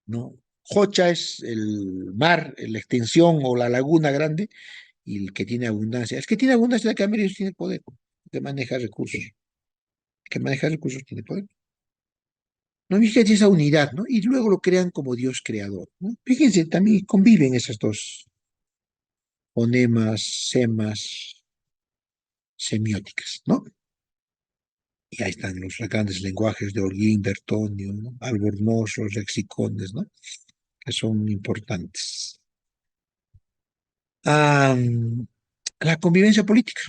¿no? Jocha es el mar, la extensión o la laguna grande, y el que tiene abundancia. Es que tiene abundancia de camellos, tiene poder, que maneja recursos. El que maneja recursos tiene poder. No, fíjense esa unidad, ¿no? Y luego lo crean como Dios creador, ¿no? Fíjense, también conviven esas dos fonemas, semas, semióticas, ¿no? Y ahí están los grandes lenguajes de Holguín, Bertonio, ¿no? Albornoz, los lexicones, ¿no? Que son importantes. Ah, la convivencia política,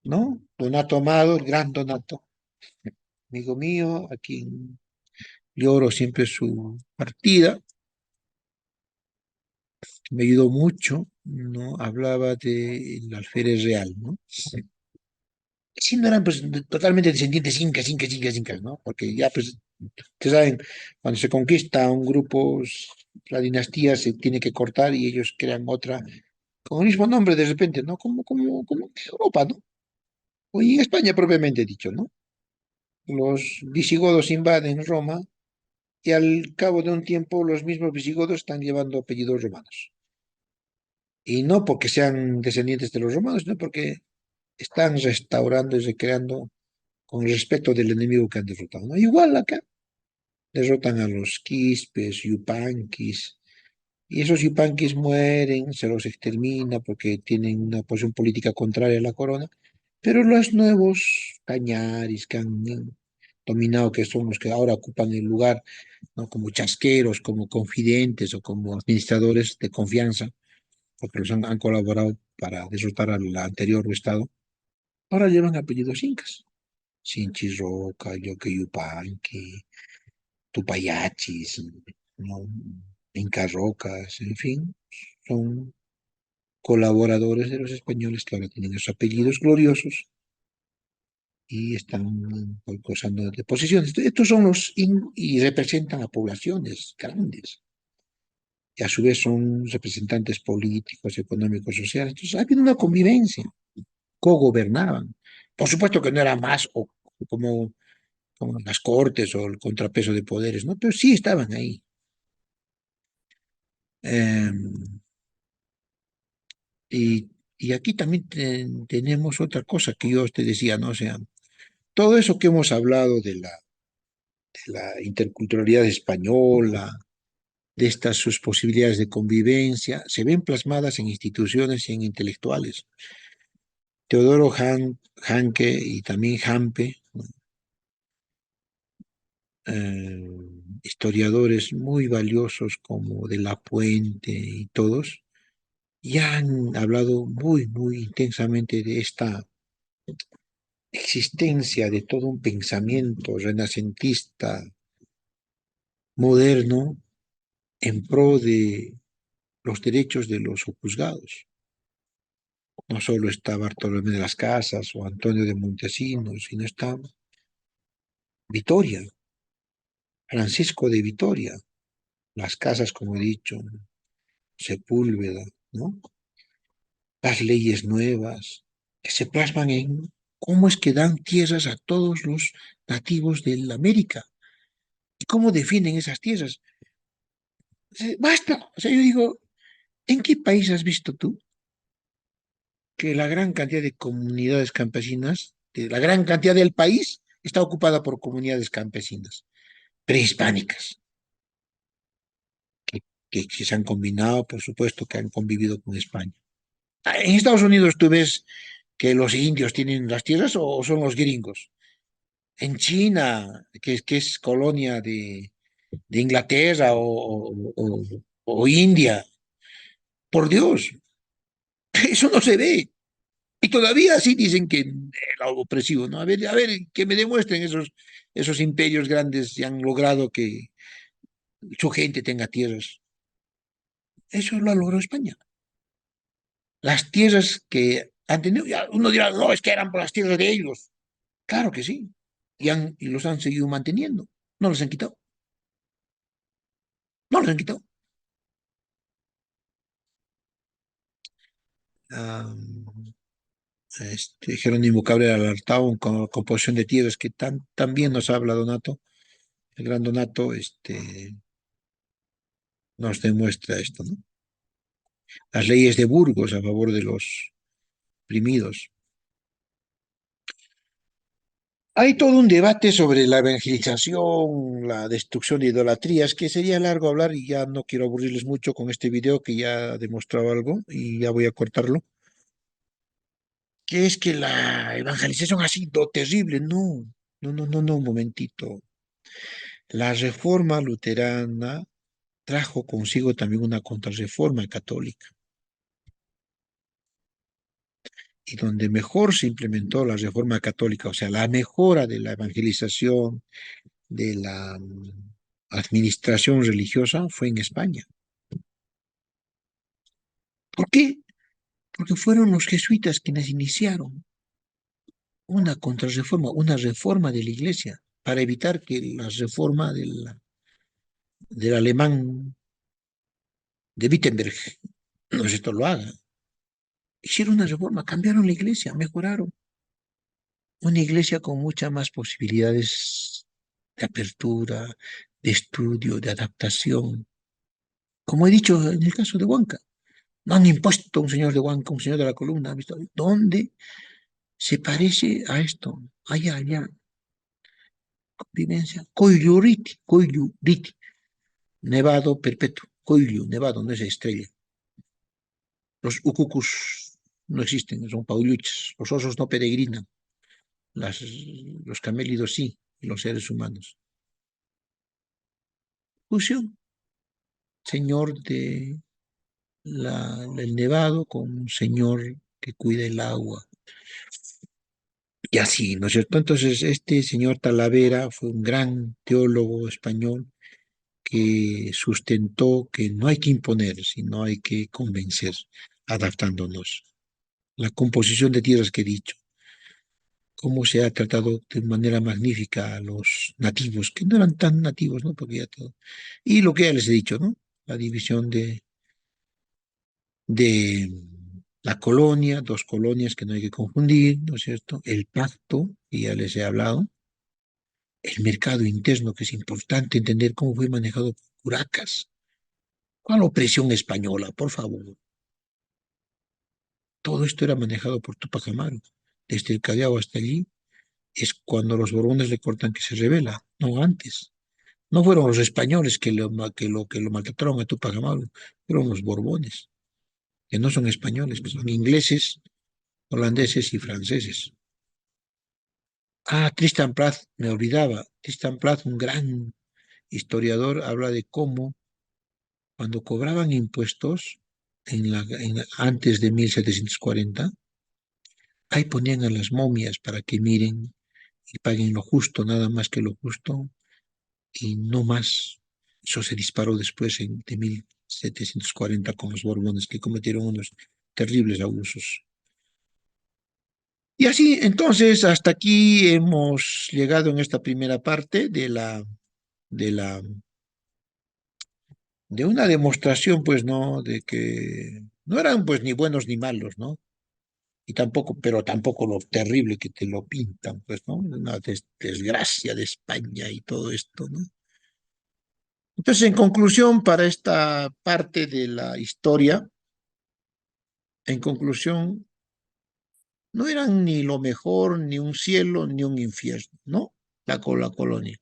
¿no? Donato Amado, el gran Donato, amigo mío, a quien lloro siempre su partida, me ayudó mucho, ¿no? Hablaba del alférez real, ¿no? Si no eran pues totalmente descendientes incas, ¿no? Porque ya pues, ustedes saben, cuando se conquista un grupo, la dinastía se tiene que cortar y ellos crean otra, con el mismo nombre de repente, ¿no? Como en Europa, ¿no? O en España propiamente dicho, ¿no? Los visigodos invaden Roma y al cabo de un tiempo los mismos visigodos están llevando apellidos romanos. Y no porque sean descendientes de los romanos, sino porque están restaurando y recreando con respecto del enemigo que han derrotado, ¿no? Igual acá, derrotan a los quispes, yupanquis, Y esos yupanquis mueren, se los extermina porque tienen una posición política contraria a la corona, pero los nuevos cañaris que han dominado, que son los que ahora ocupan el lugar, ¿no? Como chasqueros, como confidentes o como administradores de confianza, porque han colaborado para derrotar al anterior estado, ahora llevan apellidos incas. Sinchi Roca, Yoque Yupanqui, Tupayachis, ¿no? Inca Rocas, en fin, son colaboradores de los españoles que ahora tienen esos apellidos gloriosos y están gozando de posiciones. Estos son y representan a poblaciones grandes, y a su vez son representantes políticos, económicos, sociales. Entonces, ha habido una convivencia, cogobernaban. Por supuesto que no era más o como, como las cortes o el contrapeso de poderes, ¿no? Pero sí estaban ahí. Eh, y aquí también tenemos otra cosa que yo te decía, ¿no? O sea, todo eso que hemos hablado de la interculturalidad española, de estas sus posibilidades de convivencia, se ven plasmadas en instituciones y en intelectuales. Teodoro Hanke y también Hampe, eh, historiadores muy valiosos como De la Puente y todos, ya han hablado muy intensamente de esta existencia de todo un pensamiento renacentista moderno en pro de los derechos de los juzgados. No solo está Bartolomé de las Casas o Antonio de Montesinos, sino está Vitoria, Francisco de Vitoria, las casas, como he dicho, Sepúlveda, ¿no? Las leyes nuevas que se plasman en cómo es que dan tierras a todos los nativos de la América y cómo definen esas tierras. Basta, o sea, yo digo, ¿en qué país has visto tú que la gran cantidad de comunidades campesinas, de la gran cantidad del país, está ocupada por comunidades campesinas prehispánicas, que, que se han combinado, por supuesto, que han convivido con España? En Estados Unidos tú ves que los indios tienen las tierras o son los gringos. En China, que es colonia de Inglaterra o India, por Dios, eso no se ve. Y todavía sí dicen que algo opresivo, ¿no? A ver, que me demuestren esos imperios grandes y han logrado que su gente tenga tierras. Eso lo ha logrado España. Las tierras que han tenido, ya uno dirá, no, es que eran por las tierras de ellos. Claro que sí. Y los han seguido manteniendo. No los han quitado. No los han quitado. Ah, Jerónimo Cabrera Alartao, con composición de tierras que tan bien nos habla Donato, el gran Donato, nos demuestra esto, ¿no? Las leyes de Burgos a favor de los oprimidos. Hay todo un debate sobre la evangelización, la destrucción de idolatrías, que sería largo hablar y ya no quiero aburrirles mucho con este video que ya ha demostrado algo y ya voy a cortarlo. Que es que la evangelización ha sido terrible. No, un momentito. La reforma luterana trajo consigo también una contrarreforma católica, y donde mejor se implementó la reforma católica, o sea, la mejora de la evangelización, de la administración religiosa, fue en España. ¿Por qué? Porque fueron los jesuitas quienes iniciaron una contrarreforma, una reforma de la iglesia, para evitar que la reforma del alemán de Wittenberg, no sé, esto lo haga. Hicieron una reforma, cambiaron la iglesia, mejoraron. Una iglesia con muchas más posibilidades de apertura, de estudio, de adaptación. Como he dicho en el caso de Huanca, no han impuesto a un señor de Huanca, un señor de la columna, ¿has visto? ¿Dónde se parece a esto? Allá, convivencia. Coyuriti, Nevado perpetuo. Coelho, nevado, no es estrella. Los ucucus no existen, son pauluches. Los osos no peregrinan, las, los camélidos sí, y los seres humanos. Fusión, señor de el nevado con un señor que cuida el agua. Y así, ¿no es cierto? Entonces, este señor Talavera fue un gran teólogo español que sustentó que no hay que imponer, sino hay que convencer, adaptándonos. La composición de tierras que he dicho, cómo se ha tratado de manera magnífica a los nativos, que no eran tan nativos, ¿no? Porque ya todo. Y lo que ya les he dicho, ¿no? La división de la colonia, dos colonias que no hay que confundir, ¿no es cierto? El pacto, y ya les he hablado, el mercado interno, que es importante entender cómo fue manejado por Curacas. ¿Cuál opresión española, por favor? Todo esto era manejado por Tupac Amaru. Desde el Callao hasta allí es cuando los Borbones le cortan que se revela, no antes. No fueron los españoles que lo maltrataron a Tupac Amaru, fueron los Borbones, que no son españoles, que son ingleses, holandeses y franceses. Ah, Tristan Pratt, me olvidaba. Tristan Pratt, un gran historiador, habla de cómo cuando cobraban impuestos antes de 1740, ahí ponían a las momias para que miren y paguen lo justo, nada más que lo justo y no más. Eso se disparó después de 1740 con los Borbones que cometieron unos terribles abusos. Y así, entonces, hasta aquí hemos llegado en esta primera parte de la, de una demostración, pues, ¿no? De que no eran, pues, ni buenos ni malos, ¿no? Y tampoco, pero tampoco lo terrible que te lo pintan, pues, ¿no? Una desgracia de España y todo esto, ¿no? Entonces, en conclusión, para esta parte de la historia, en conclusión, no eran ni lo mejor, ni un cielo, ni un infierno, ¿no? La colonia.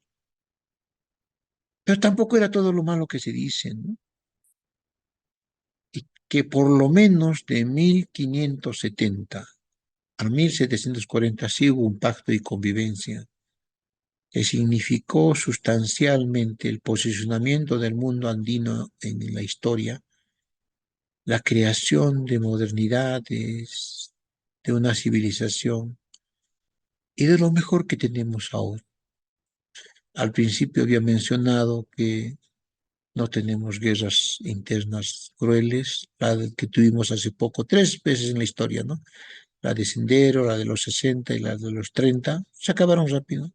Pero tampoco era todo lo malo que se dice, ¿no? Y que por lo menos de 1570 a 1740 sí hubo un pacto y convivencia que significó sustancialmente el posicionamiento del mundo andino en la historia, la creación de modernidades, de una civilización y de lo mejor que tenemos ahora. Al principio había mencionado que no tenemos guerras internas crueles, que tuvimos hace poco, tres veces en la historia, ¿no? La de Sendero, la de los 60 y la de los 30, se acabaron rápido.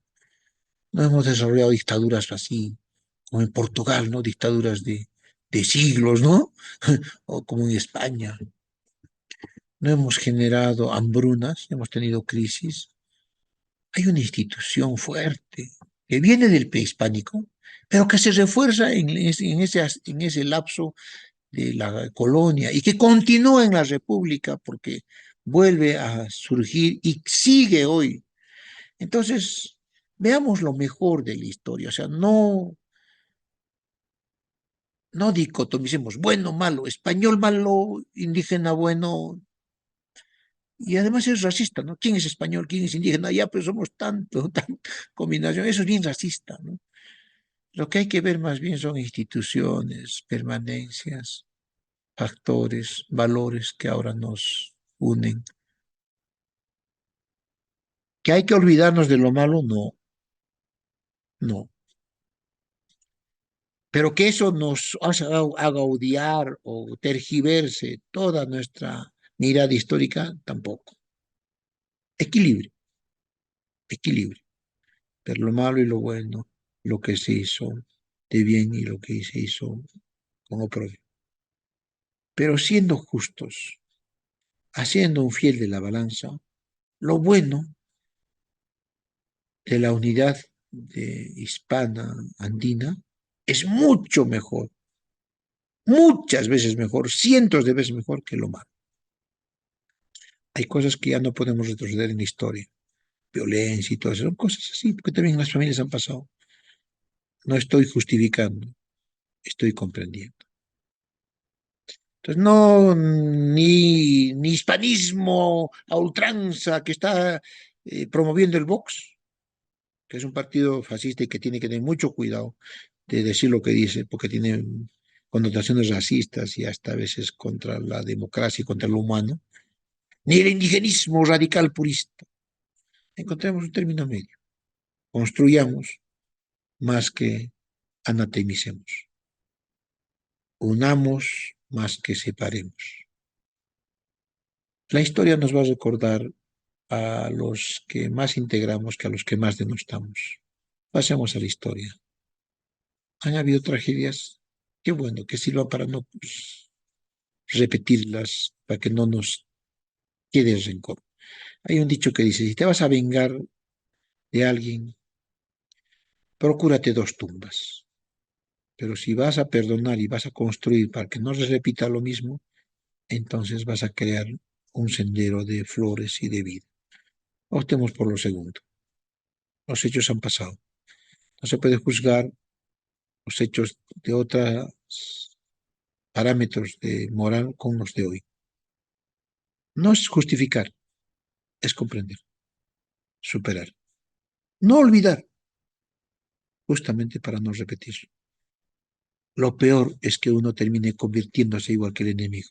No hemos desarrollado dictaduras así, como en Portugal, ¿no? Dictaduras de siglos, ¿no? O como en España. No hemos generado hambrunas, hemos tenido crisis. Hay una institución fuerte que viene del prehispánico, pero que se refuerza en ese lapso de la colonia y que continúa en la República porque vuelve a surgir y sigue hoy. Entonces, veamos lo mejor de la historia, o sea, no dicotomicemos bueno, malo, español malo, indígena bueno, y además es racista, ¿no? ¿Quién es español? ¿Quién es indígena? Ya, pues somos tanto, tan combinación, eso es bien racista, ¿no? Lo que hay que ver más bien son instituciones, permanencias, factores, valores que ahora nos unen. ¿Que hay que olvidarnos de lo malo? No, no. Pero que eso nos haga odiar o tergiverse toda nuestra mirada histórica, tampoco. Equilibrio, equilibrio. Pero lo malo y lo bueno, lo que se hizo de bien y lo que se hizo con oprobio. Pero siendo justos, haciendo un fiel de la balanza, lo bueno de la unidad hispana andina es mucho mejor, muchas veces mejor, cientos de veces mejor que lo malo. Hay cosas que ya no podemos retroceder en la historia, violencia y todo eso, son cosas así, porque también las familias han pasado. No estoy justificando, estoy comprendiendo. Entonces, no, ni hispanismo a ultranza que está promoviendo el Vox, que es un partido fascista y que tiene que tener mucho cuidado de decir lo que dice, porque tiene connotaciones racistas y hasta a veces contra la democracia y contra lo humano, ni el indigenismo radical purista. Encontremos un término medio. Construyamos más que anatemicemos. Unamos más que separemos. La historia nos va a recordar a los que más integramos que a los que más denostamos. Pasemos a la historia. Han habido tragedias, qué bueno, que sirvan para no repetirlas, para que no nos quede el rencor. Hay un dicho que dice, si te vas a vengar de alguien, procúrate dos tumbas. Pero si vas a perdonar y vas a construir para que no se repita lo mismo, entonces vas a crear un sendero de flores y de vida. Optemos por lo segundo. Los hechos han pasado. No se puede juzgar los hechos de otros parámetros de moral con los de hoy. No es justificar, es comprender, superar. No olvidar, justamente para no repetir. Lo peor es que uno termine convirtiéndose igual que el enemigo,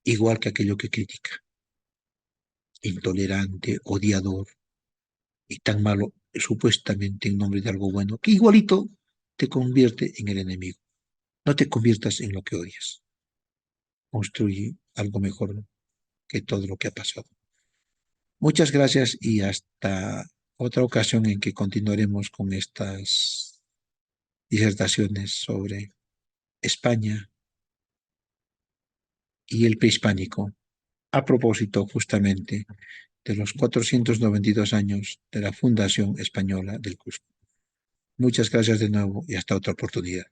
igual que aquello que critica, intolerante, odiador y tan malo supuestamente en nombre de algo bueno, que igualito te convierte en el enemigo. No te conviertas en lo que odias. Construye algo mejor que todo lo que ha pasado. Muchas gracias y hasta otra ocasión en que continuaremos con estas disertaciones sobre España y el prehispánico, a propósito justamente de los 492 años de la fundación española del Cusco. Muchas gracias de nuevo y hasta otra oportunidad.